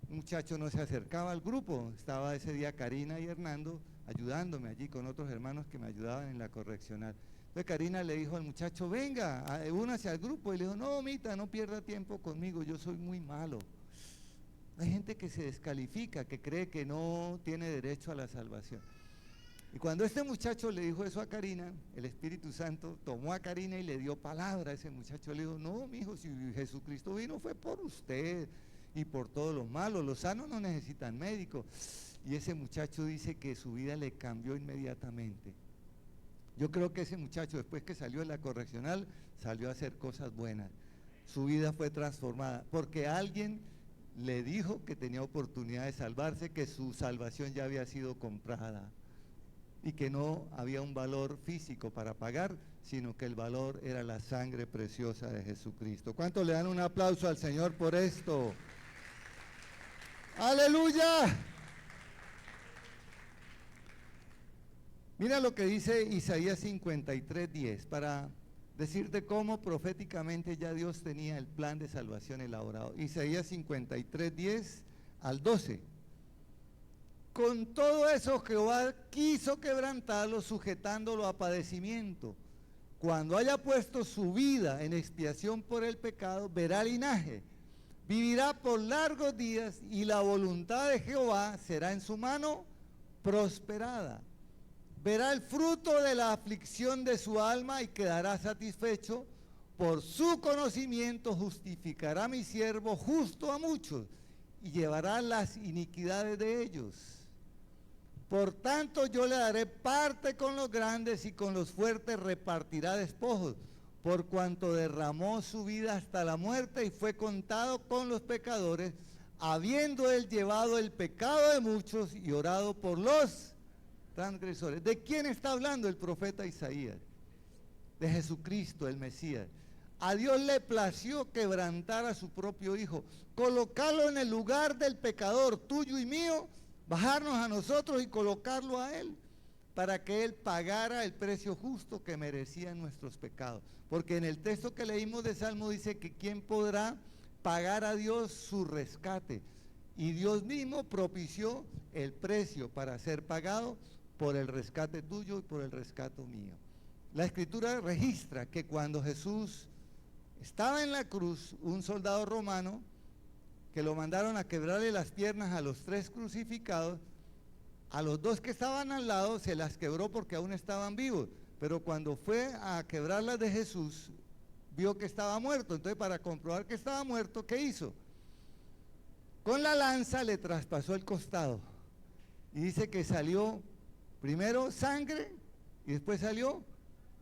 un muchacho no se acercaba al grupo, estaba ese día Karina y Hernando ayudándome allí con otros hermanos que me ayudaban en la correccional. Entonces Karina le dijo al muchacho, venga, únase al grupo, y le dijo, no, Mita, no pierda tiempo conmigo, yo soy muy malo. Hay gente que se descalifica, que cree que no tiene derecho a la salvación. Y cuando este muchacho le dijo eso a Karina, el Espíritu Santo tomó a Karina y le dio palabra a ese muchacho. Le dijo, no, mijo, si Jesucristo vino fue por usted y por todos los malos. Los sanos no necesitan médico. Y ese muchacho dice que su vida le cambió inmediatamente. Yo creo que ese muchacho, después que salió de la correccional, salió a hacer cosas buenas. Su vida fue transformada, porque alguien le dijo que tenía oportunidad de salvarse, que su salvación ya había sido comprada y que no había un valor físico para pagar, sino que el valor era la sangre preciosa de Jesucristo. ¿Cuántos le dan un aplauso al Señor por esto? ¡Aleluya! Mira lo que dice Isaías 53:10, para decirte cómo proféticamente ya Dios tenía el plan de salvación elaborado. Isaías 53:10 al 12. Con todo eso Jehová quiso quebrantarlo, sujetándolo a padecimiento. cuando haya puesto su vida en expiación por el pecado, verá linaje, vivirá por largos días y la voluntad de Jehová será en su mano prosperada. Verá el fruto de la aflicción de su alma y quedará satisfecho. Por su conocimiento justificará mi siervo justo a muchos y llevará las iniquidades de ellos. Por tanto yo le daré parte con los grandes y con los fuertes repartirá despojos, por cuanto derramó su vida hasta la muerte y fue contado con los pecadores, habiendo él llevado el pecado de muchos y orado por los transgresores. ¿De quién está hablando el profeta Isaías? De Jesucristo, el Mesías. A Dios le plació quebrantar a su propio Hijo, colocarlo en el lugar del pecador, tuyo y mío, bajarnos a nosotros y colocarlo a Él, para que Él pagara el precio justo que merecían nuestros pecados. Porque en el texto que leímos de Salmo dice que ¿quién podrá pagar a Dios su rescate? Y Dios mismo propició el precio para ser pagado por el rescate tuyo y por el rescate mío. La Escritura registra que cuando Jesús estaba en la cruz, un soldado romano que lo mandaron a quebrarle las piernas a los 3 crucificados, a los 2 que estaban al lado se las quebró porque aún estaban vivos, pero cuando fue a quebrarlas de Jesús, vio que estaba muerto. Entonces, para comprobar que estaba muerto, ¿qué hizo? Con la lanza le traspasó el costado y dice que salió primero sangre y después salió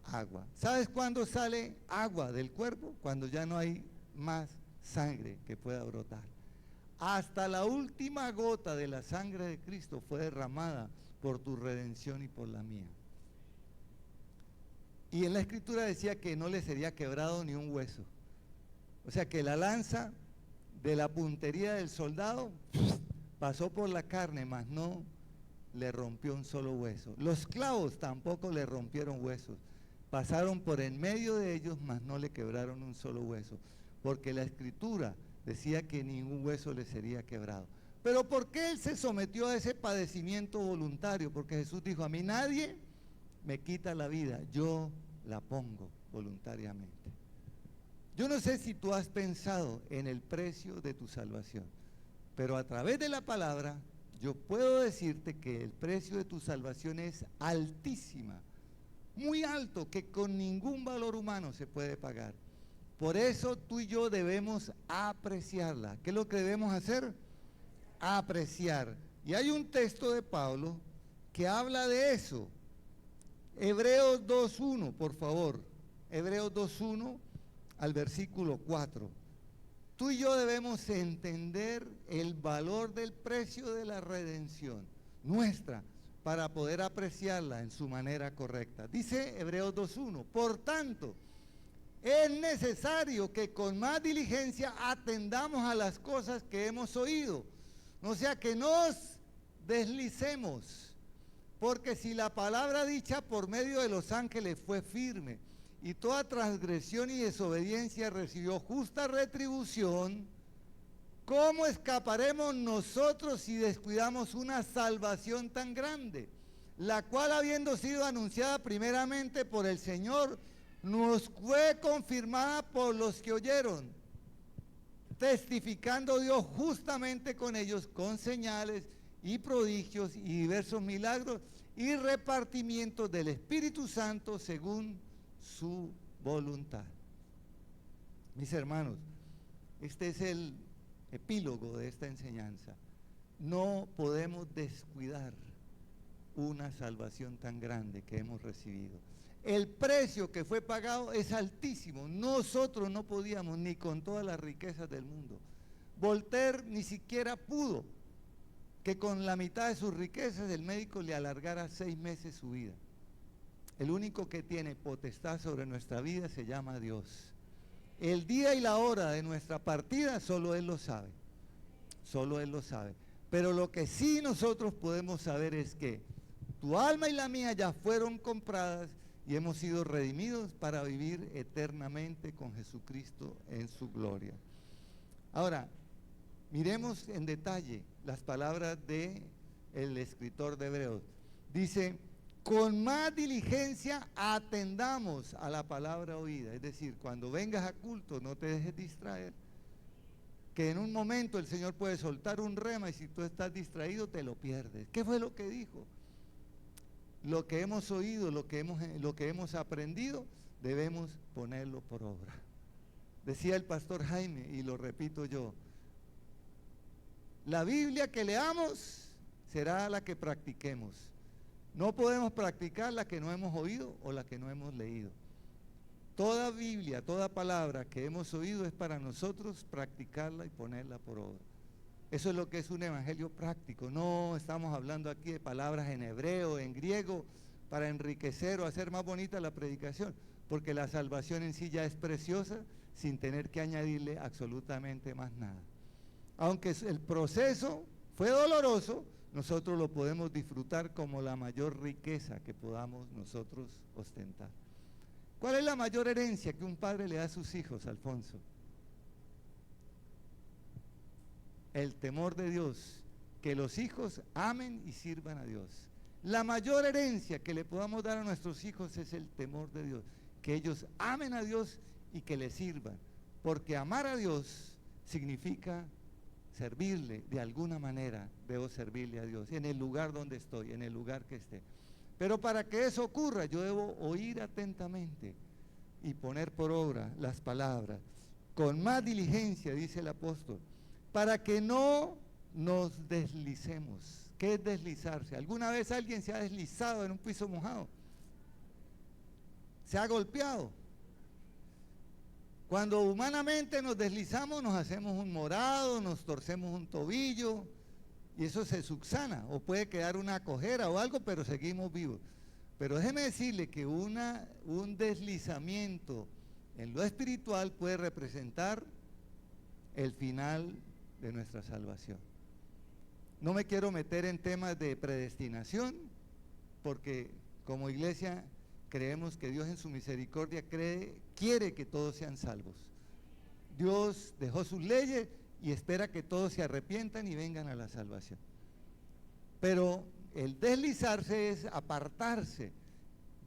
agua. ¿Sabes cuándo sale agua del cuerpo? Cuando ya no hay más sangre que pueda brotar. Hasta la última gota de la sangre de Cristo fue derramada por tu redención y por la mía. Y en la Escritura decía que no le sería quebrado ni un hueso. O sea que la lanza de la puntería del soldado pasó por la carne, mas no le rompió un solo hueso. Los clavos tampoco le rompieron huesos. Pasaron por en medio de ellos, mas no le quebraron un solo hueso, porque la Escritura decía que ningún hueso le sería quebrado. Pero ¿por qué Él se sometió a ese padecimiento voluntario? Porque Jesús dijo, a mí nadie me quita la vida, yo la pongo voluntariamente. Yo no sé si tú has pensado en el precio de tu salvación, pero a través de la palabra yo puedo decirte que el precio de tu salvación es altísima, muy alto, que con ningún valor humano se puede pagar. Por eso tú y yo debemos apreciarla. ¿Qué es lo que debemos hacer? Apreciar. Y hay un texto de Pablo que habla de eso. Hebreos 2.1, por favor. Hebreos 2.1 al versículo 4. Tú y yo debemos entender el valor del precio de la redención nuestra, para poder apreciarla en su manera correcta. Dice Hebreos 2.1, por tanto, es necesario que con más diligencia atendamos a las cosas que hemos oído, no sea que nos deslicemos, porque si la palabra dicha por medio de los ángeles fue firme, y toda transgresión y desobediencia recibió justa retribución, ¿cómo escaparemos nosotros si descuidamos una salvación tan grande, la cual habiendo sido anunciada primeramente por el Señor, nos fue confirmada por los que oyeron, testificando Dios justamente con ellos, con señales y prodigios y diversos milagros y repartimientos del Espíritu Santo según su voluntad? Mis hermanos, este es el epílogo de esta enseñanza. No podemos descuidar una salvación tan grande que hemos recibido. El precio que fue pagado es altísimo. Nosotros no podíamos ni con todas las riquezas del mundo. Voltaire ni siquiera pudo que con la mitad de sus riquezas el médico le alargara 6 meses su vida. El único que tiene potestad sobre nuestra vida se llama Dios. El día y la hora de nuestra partida solo Él lo sabe. Solo Él lo sabe. Pero lo que sí nosotros podemos saber es que tu alma y la mía ya fueron compradas y hemos sido redimidos para vivir eternamente con Jesucristo en su gloria. Ahora, miremos en detalle las palabras del escritor de Hebreos. Dice, con más diligencia atendamos a la palabra oída. Es decir, cuando vengas a culto no te dejes distraer, que en un momento el Señor puede soltar un rema y si tú estás distraído te lo pierdes. ¿Qué fue lo que dijo? Lo que hemos oído, lo que hemos aprendido, debemos ponerlo por obra. Decía el pastor Jaime, y lo repito yo, la Biblia que leamos será la que practiquemos. No podemos practicar la que no hemos oído o la que no hemos leído. Toda Biblia, toda palabra que hemos oído es para nosotros practicarla y ponerla por obra. Eso es lo que es un evangelio práctico. No estamos hablando aquí de palabras en hebreo, en griego, para enriquecer o hacer más bonita la predicación, porque la salvación en sí ya es preciosa sin tener que añadirle absolutamente más nada. Aunque el proceso fue doloroso, nosotros lo podemos disfrutar como la mayor riqueza que podamos nosotros ostentar. ¿Cuál es la mayor herencia que un padre le da a sus hijos, Alfonso? El temor de Dios, que los hijos amen y sirvan a Dios. La mayor herencia que le podamos dar a nuestros hijos es el temor de Dios, que ellos amen a Dios y que le sirvan, porque amar a Dios significa servirle de alguna manera. Debo servirle a Dios en el lugar donde estoy, en el lugar que esté. Pero para que eso ocurra, yo debo oír atentamente y poner por obra las palabras con más diligencia, dice el apóstol, para que no nos deslicemos. ¿Qué es deslizarse? ¿Alguna vez alguien se ha deslizado en un piso mojado? ¿Se ha golpeado? Cuando humanamente nos deslizamos, nos hacemos un morado, nos torcemos un tobillo, y eso se subsana, o puede quedar una cojera o algo, pero seguimos vivos. Pero déjeme decirle que un deslizamiento en lo espiritual puede representar el final de nuestra salvación. No me quiero meter en temas de predestinación, porque como iglesia creemos que Dios en su misericordia quiere que todos sean salvos. Dios dejó sus leyes y espera que todos se arrepientan y vengan a la salvación. Pero el deslizarse es apartarse.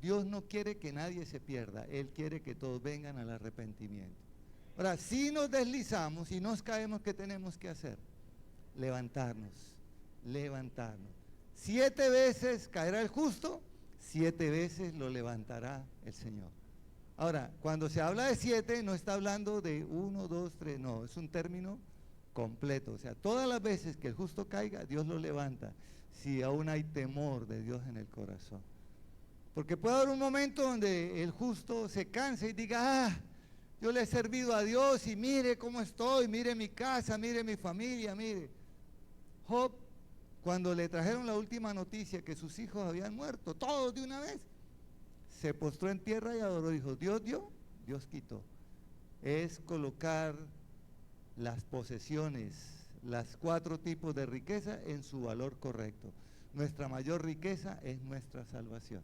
Dios no quiere que nadie se pierda, Él quiere que todos vengan al arrepentimiento. Ahora, si nos deslizamos y nos caemos, ¿qué tenemos que hacer? Levantarnos. 7 veces caerá el justo, 7 veces lo levantará el Señor. Ahora, cuando se habla de 7, no está hablando de 1, 2, 3, no, es un término completo. O sea, todas las veces que el justo caiga, Dios lo levanta, si aún hay temor de Dios en el corazón. Porque puede haber un momento donde el justo se canse y diga, yo le he servido a Dios y mire cómo estoy, mire mi casa, mire mi familia, mire. Job, cuando le trajeron la última noticia que sus hijos habían muerto, todos de una vez, se postró en tierra y adoró, dijo, Dios dio, Dios quitó. Es colocar las posesiones, las 4 tipos de riqueza en su valor correcto. Nuestra mayor riqueza es nuestra salvación.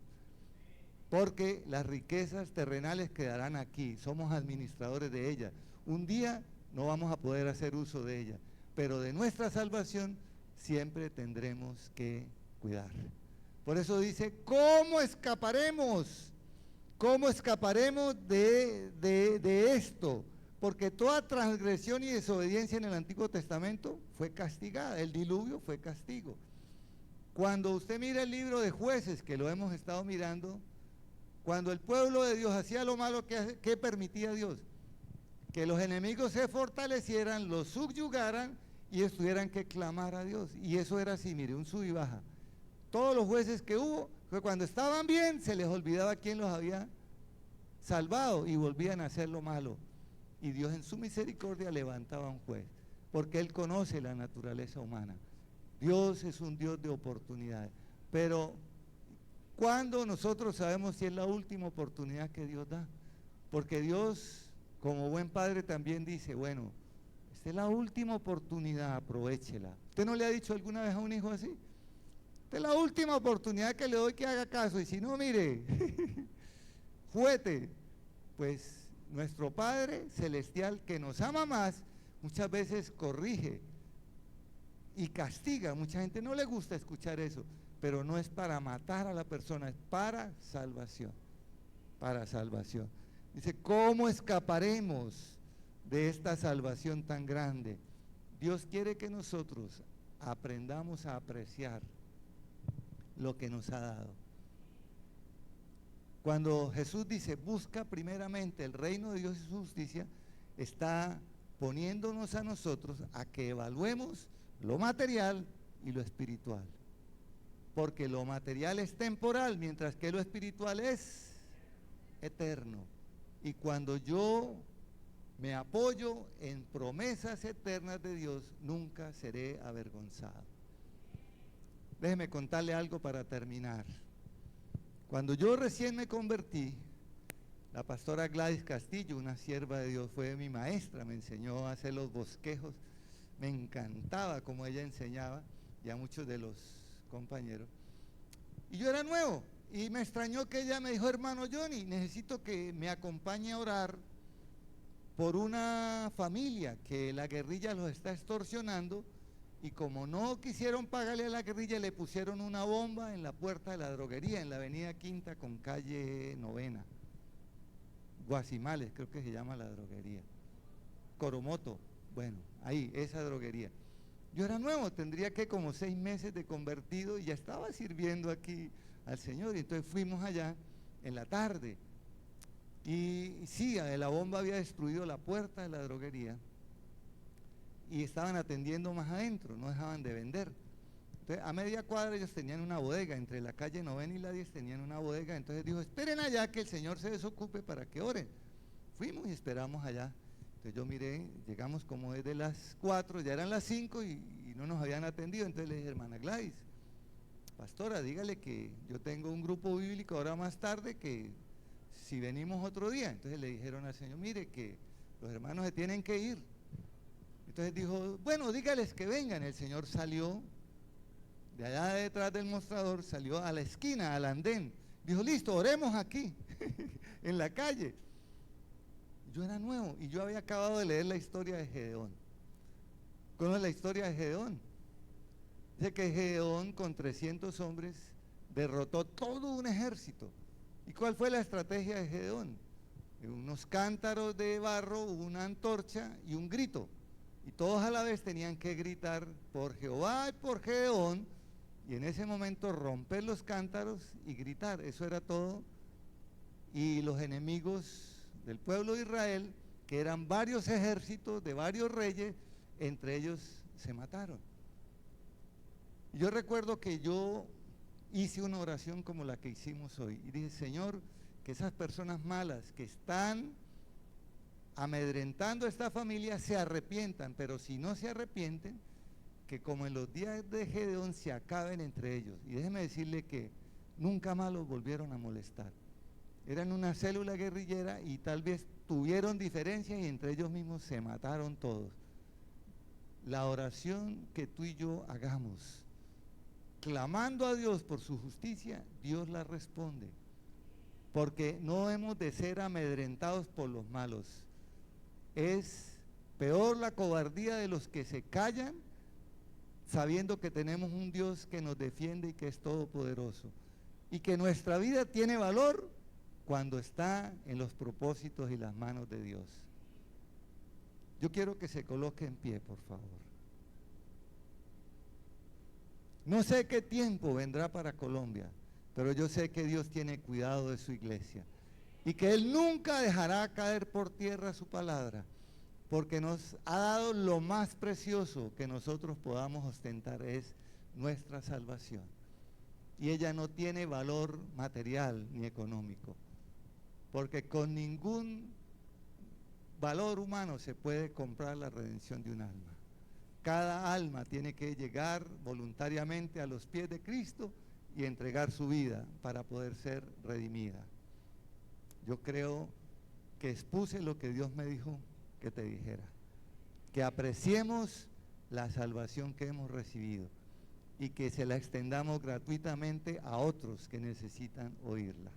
Porque las riquezas terrenales quedarán aquí, somos administradores de ellas. Un día no vamos a poder hacer uso de ellas, pero de nuestra salvación siempre tendremos que cuidar. Por eso dice, ¿cómo escaparemos? ¿Cómo escaparemos de esto? Porque toda transgresión y desobediencia en el Antiguo Testamento fue castigada, el diluvio fue castigo. Cuando usted mira el libro de Jueces, que lo hemos estado mirando, cuando el pueblo de Dios hacía lo malo, ¿qué permitía Dios? Que los enemigos se fortalecieran, los subyugaran y ellos tuvieran que clamar a Dios. Y eso era así, mire, un sub y baja. Todos los jueces que hubo, que cuando estaban bien, se les olvidaba quién los había salvado y volvían a hacer lo malo. Y Dios en su misericordia levantaba un juez, porque Él conoce la naturaleza humana. Dios es un Dios de oportunidades. Pero ¿cuándo nosotros sabemos si es la última oportunidad que Dios da? Porque Dios, como buen padre, también dice, bueno, esta es la última oportunidad, aprovéchela. ¿Usted no le ha dicho alguna vez a un hijo así? Esta es la última oportunidad que le doy que haga caso, y si no, mire, juguete. Pues nuestro Padre Celestial, que nos ama más, muchas veces corrige y castiga. Mucha gente no le gusta escuchar eso, pero no es para matar a la persona, es para salvación, para salvación. Dice, ¿cómo escaparemos de esta salvación tan grande? Dios quiere que nosotros aprendamos a apreciar lo que nos ha dado. Cuando Jesús dice, busca primeramente el reino de Dios y su justicia, está poniéndonos a nosotros a que evaluemos lo material y lo espiritual. Porque lo material es temporal, mientras que lo espiritual es eterno. Y cuando yo me apoyo en promesas eternas de Dios, nunca seré avergonzado. Déjeme contarle algo para terminar. Cuando yo recién me convertí, la pastora Gladys Castillo, una sierva de Dios, fue mi maestra, me enseñó a hacer los bosquejos. Me encantaba como ella enseñaba, y a muchos de los compañeros. Y yo era nuevo, y me extrañó que ella me dijo, hermano Johnny, necesito que me acompañe a orar por una familia que la guerrilla los está extorsionando, y como no quisieron pagarle a la guerrilla, le pusieron una bomba en la puerta de la droguería, en la avenida Quinta con calle Novena. Guasimales, creo que se llama la droguería. Coromoto, bueno, ahí, esa droguería. Yo era nuevo, tendría que como 6 meses de convertido y ya estaba sirviendo aquí al Señor. Y entonces fuimos allá en la tarde. Y sí, la bomba había destruido la puerta de la droguería y estaban atendiendo más adentro, no dejaban de vender. Entonces, a media cuadra ellos tenían una bodega, entre la calle Novena y la 10 tenían una bodega. Entonces dijo, esperen allá que el Señor se desocupe para que oren. Fuimos y esperamos allá. Entonces yo miré, llegamos como desde las 4, ya eran las 5 y no nos habían atendido. Entonces le dije, hermana Gladys, pastora, dígale que yo tengo un grupo bíblico ahora más tarde que si venimos otro día. Entonces le dijeron al Señor, mire que los hermanos se tienen que ir. Entonces dijo, bueno, dígales que vengan. El Señor salió de allá detrás del mostrador, salió a la esquina, al andén. Dijo, listo, oremos aquí, en la calle. Yo era nuevo y yo había acabado de leer la historia de Gedeón. ¿Conoce la historia de Gedeón? Dice que Gedeón con 300 hombres derrotó todo un ejército. ¿Y cuál fue la estrategia de Gedeón? Unos cántaros de barro, una antorcha y un grito. Y todos a la vez tenían que gritar por Jehová y por Gedeón, y en ese momento romper los cántaros y gritar. Eso era todo. Y los enemigos del pueblo de Israel, que eran varios ejércitos de varios reyes, entre ellos se mataron. Yo recuerdo que yo hice una oración como la que hicimos hoy y dije, Señor, que esas personas malas que están amedrentando a esta familia se arrepientan, pero si no se arrepienten, que como en los días de Gedeón se acaben entre ellos. Y déjeme decirle que nunca más los volvieron a molestar. Eran una célula guerrillera y tal vez tuvieron diferencias y entre ellos mismos se mataron todos. La oración que tú y yo hagamos, clamando a Dios por su justicia, Dios la responde. Porque no hemos de ser amedrentados por los malos. Es peor la cobardía de los que se callan, sabiendo que tenemos un Dios que nos defiende y que es todopoderoso. Y que nuestra vida tiene valor cuando está en los propósitos y las manos de Dios. Yo quiero que se coloque en pie, por favor. No sé qué tiempo vendrá para Colombia, pero yo sé que Dios tiene cuidado de su iglesia y que Él nunca dejará caer por tierra su palabra, porque nos ha dado lo más precioso que nosotros podamos ostentar, es nuestra salvación. Y ella no tiene valor material ni económico, porque con ningún valor humano se puede comprar la redención de un alma. Cada alma tiene que llegar voluntariamente a los pies de Cristo y entregar su vida para poder ser redimida. Yo creo que expuse lo que Dios me dijo que te dijera, que apreciemos la salvación que hemos recibido y que se la extendamos gratuitamente a otros que necesitan oírla.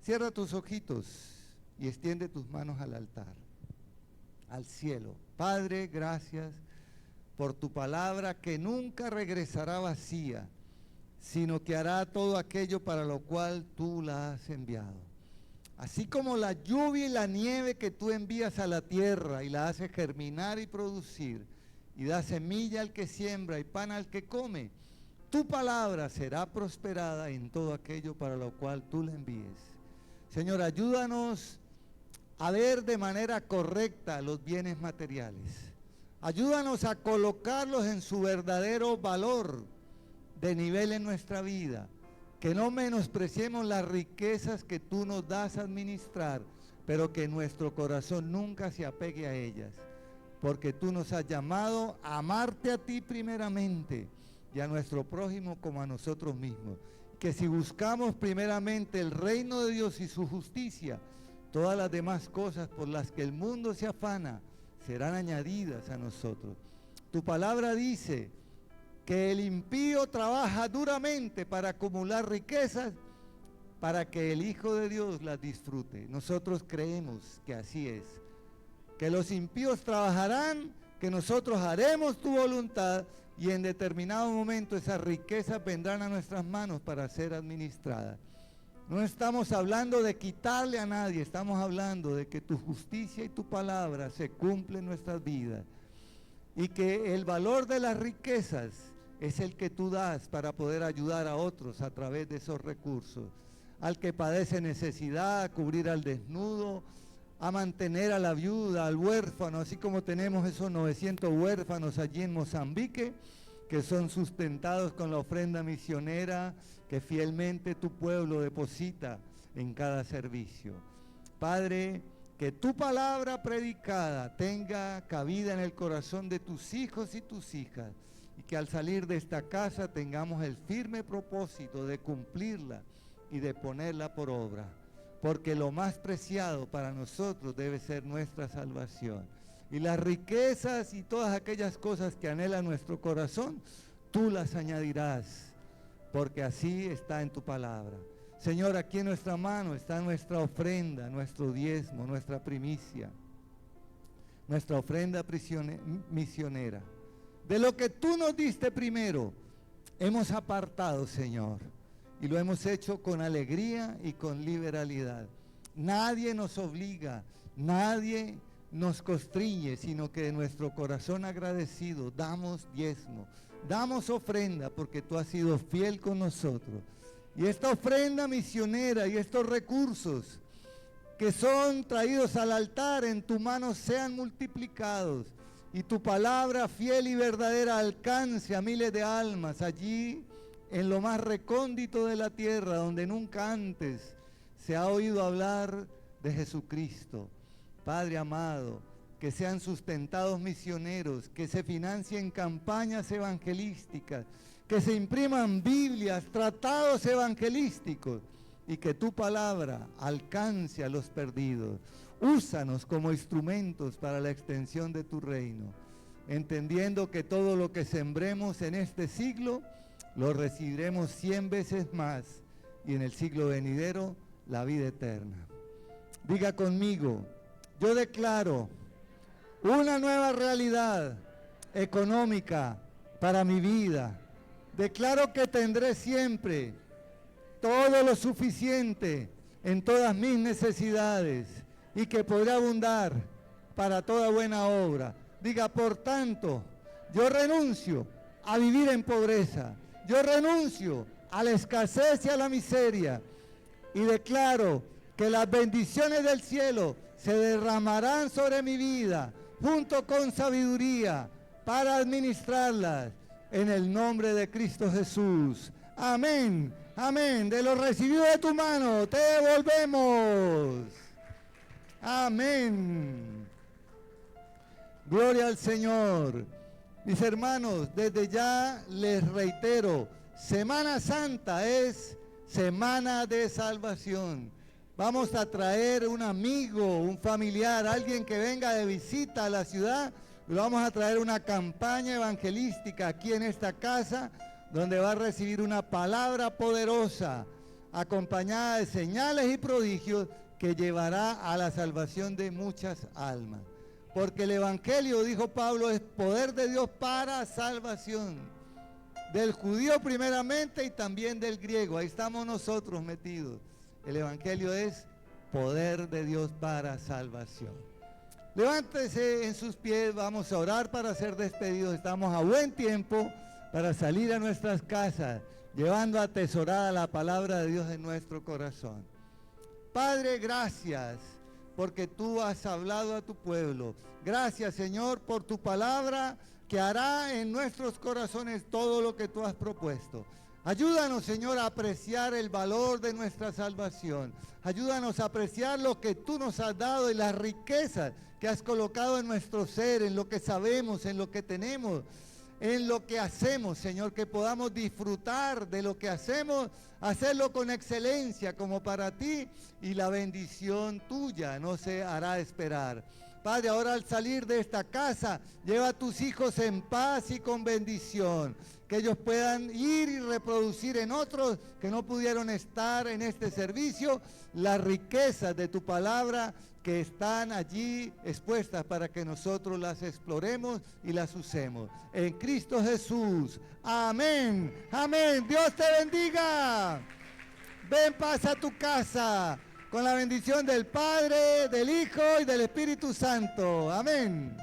Cierra tus ojitos y extiende tus manos al altar, al cielo. Padre, gracias por tu palabra que nunca regresará vacía, sino que hará todo aquello para lo cual tú la has enviado. Así como la lluvia y la nieve que tú envías a la tierra y la haces germinar y producir, y da semilla al que siembra y pan al que come, tu palabra será prosperada en todo aquello para lo cual tú la envíes. Señor, ayúdanos a ver de manera correcta los bienes materiales. Ayúdanos a colocarlos en su verdadero valor de nivel en nuestra vida. Que no menospreciemos las riquezas que tú nos das a administrar, pero que nuestro corazón nunca se apegue a ellas. Porque tú nos has llamado a amarte a ti primeramente y a nuestro prójimo como a nosotros mismos. Que si buscamos primeramente el reino de Dios y su justicia, todas las demás cosas por las que el mundo se afana serán añadidas a nosotros. Tu palabra dice que el impío trabaja duramente para acumular riquezas para que el Hijo de Dios las disfrute. Nosotros creemos que así es. Que los impíos trabajarán, que nosotros haremos tu voluntad y en determinado momento esas riquezas vendrán a nuestras manos para ser administradas. No estamos hablando de quitarle a nadie, estamos hablando de que tu justicia y tu palabra se cumplen en nuestras vidas y que el valor de las riquezas es el que tú das para poder ayudar a otros a través de esos recursos, al que padece necesidad, a cubrir al desnudo, a mantener a la viuda, al huérfano, así como tenemos esos 900 huérfanos allí en Mozambique, que son sustentados con la ofrenda misionera que fielmente tu pueblo deposita en cada servicio. Padre, que tu palabra predicada tenga cabida en el corazón de tus hijos y tus hijas, y que al salir de esta casa tengamos el firme propósito de cumplirla y de ponerla por obra, porque lo más preciado para nosotros debe ser nuestra salvación. Y las riquezas y todas aquellas cosas que anhela nuestro corazón, tú las añadirás, porque así está en tu palabra. Señor, aquí en nuestra mano está nuestra ofrenda, nuestro diezmo, nuestra primicia, nuestra ofrenda misionera. De lo que tú nos diste primero, hemos apartado, Señor, y lo hemos hecho con alegría y con liberalidad. Nadie nos obliga, nadie nos constriñe, sino que de nuestro corazón agradecido damos diezmo, damos ofrenda, porque tú has sido fiel con nosotros. Y esta ofrenda misionera y estos recursos que son traídos al altar en tu mano sean multiplicados, y tu palabra fiel y verdadera alcance a miles de almas allí en lo más recóndito de la tierra, donde nunca antes se ha oído hablar de Jesucristo. Padre amado, que sean sustentados misioneros, que se financien campañas evangelísticas, que se impriman Biblias, tratados evangelísticos, y que tu palabra alcance a los perdidos. Úsanos como instrumentos para la extensión de tu reino, entendiendo que todo lo que sembremos en este siglo, lo recibiremos 100 veces más, y en el siglo venidero, la vida eterna. Diga conmigo: yo declaro una nueva realidad económica para mi vida. Declaro que tendré siempre todo lo suficiente en todas mis necesidades y que podré abundar para toda buena obra. Diga: por tanto, yo renuncio a vivir en pobreza. Yo renuncio a la escasez y a la miseria. Y declaro que las bendiciones del cielo se derramarán sobre mi vida, junto con sabiduría, para administrarlas en el nombre de Cristo Jesús. Amén, amén. De lo recibido de tu mano, te devolvemos. Amén. Gloria al Señor. Mis hermanos, desde ya les reitero, Semana Santa es semana de salvación. Vamos a traer un amigo, un familiar, alguien que venga de visita a la ciudad. Lo vamos a traer una campaña evangelística aquí en esta casa, donde va a recibir una palabra poderosa, acompañada de señales y prodigios que llevará a la salvación de muchas almas. porque el Evangelio, dijo Pablo, es poder de Dios para salvación, del judío primeramente y también del griego. Ahí estamos nosotros metidos. El Evangelio es poder de Dios para salvación. Levántese en sus pies, vamos a orar para ser despedidos. Estamos a buen tiempo para salir a nuestras casas, llevando atesorada la palabra de Dios en nuestro corazón. Padre, gracias porque tú has hablado a tu pueblo. Gracias, Señor, por tu palabra que hará en nuestros corazones todo lo que tú has propuesto. Ayúdanos, Señor, a apreciar el valor de nuestra salvación. Ayúdanos a apreciar lo que tú nos has dado y las riquezas que has colocado en nuestro ser, en lo que sabemos, en lo que tenemos, en lo que hacemos, Señor, que podamos disfrutar de lo que hacemos, hacerlo con excelencia como para ti, y la bendición tuya no se hará esperar. Padre, ahora al salir de esta casa, lleva a tus hijos en paz y con bendición, que ellos puedan ir y reproducir en otros que no pudieron estar en este servicio las riquezas de tu palabra que están allí expuestas para que nosotros las exploremos y las usemos. En Cristo Jesús. Amén. Amén. Dios te bendiga. Ven, pasa a tu casa con la bendición del Padre, del Hijo y del Espíritu Santo. Amén.